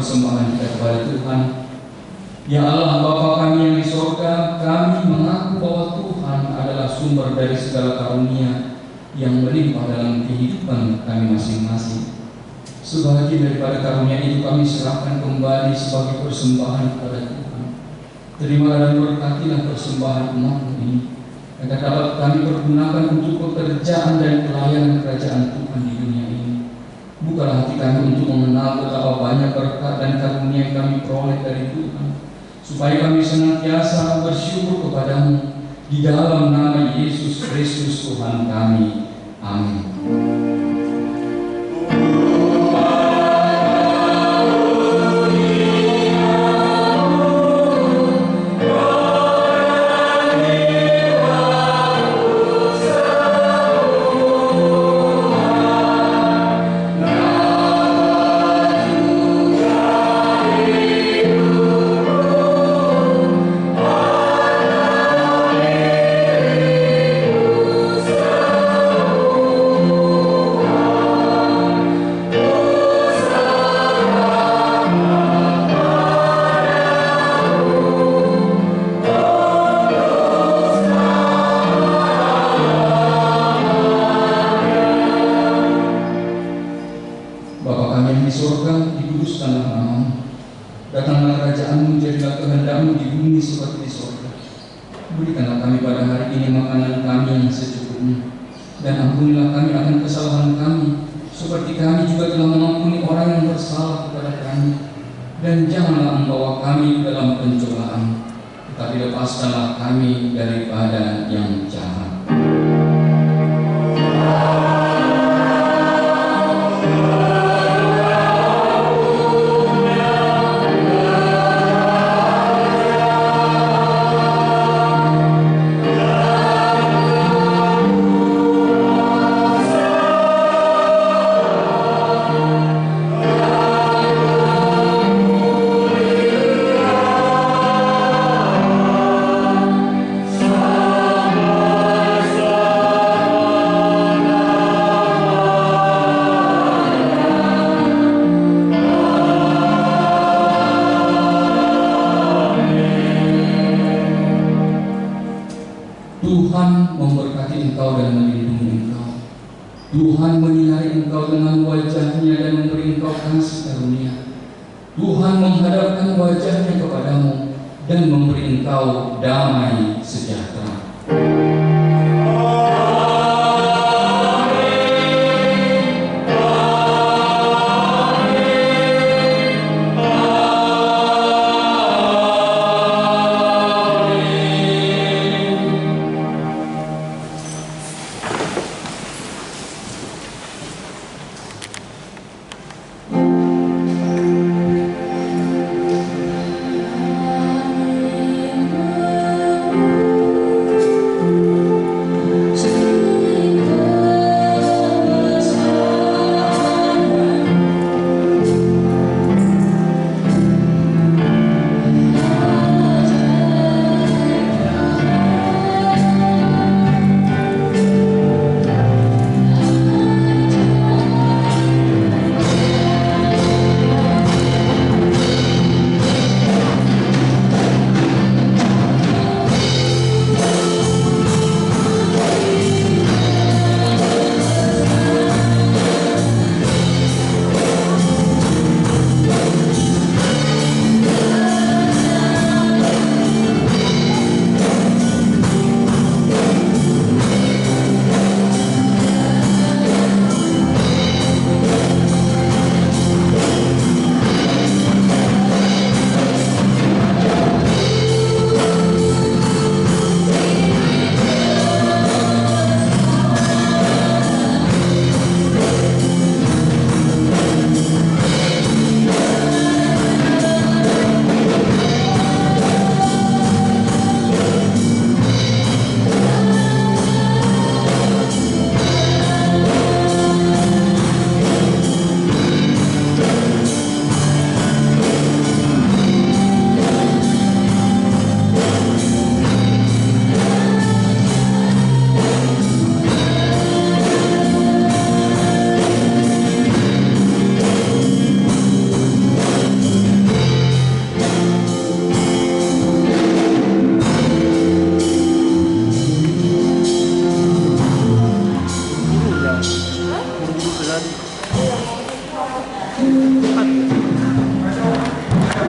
persembahan kita kepada Tuhan. Ya Allah Bapa kami yang di surga, kami mengaku bahwa Tuhan adalah sumber dari segala karunia yang melimpah dalam kehidupan kami masing-masing. Sebagian daripada karunia itu kami serahkan kembali sebagai persembahan kepada Tuhan. Terimalah dan berkatilah persembahan umat-Mu ini, agar dapat kami pergunakan untuk pekerjaan dan pelayanan kerajaan Tuhan di dunia ini. Bukalah hati kami untuk mengenal betapa banyak berkat dan karunia yang kami peroleh dari Tuhan, supaya kami senantiasa bersyukur kepada-Mu di dalam nama Yesus Kristus Tuhan kami. Amin. Berikanlah kami pada hari ini makanan kami yang secukupnya, dan ampunilah kami akan kesalahan kami, seperti kami juga telah mengampuni orang yang bersalah kepada kami. Dan janganlah membawa kami dalam pencobaan, tetapi lepaskanlah kami daripada yang jahat. Tuhan memberkati engkau dan melindungi engkau. Tuhan menyinari engkau dengan wajah-Nya dan memberi engkau kasih karunia. Tuhan menghadapkan wajah-Nya kepadamu dan memberi engkau damai sejahtera. 9.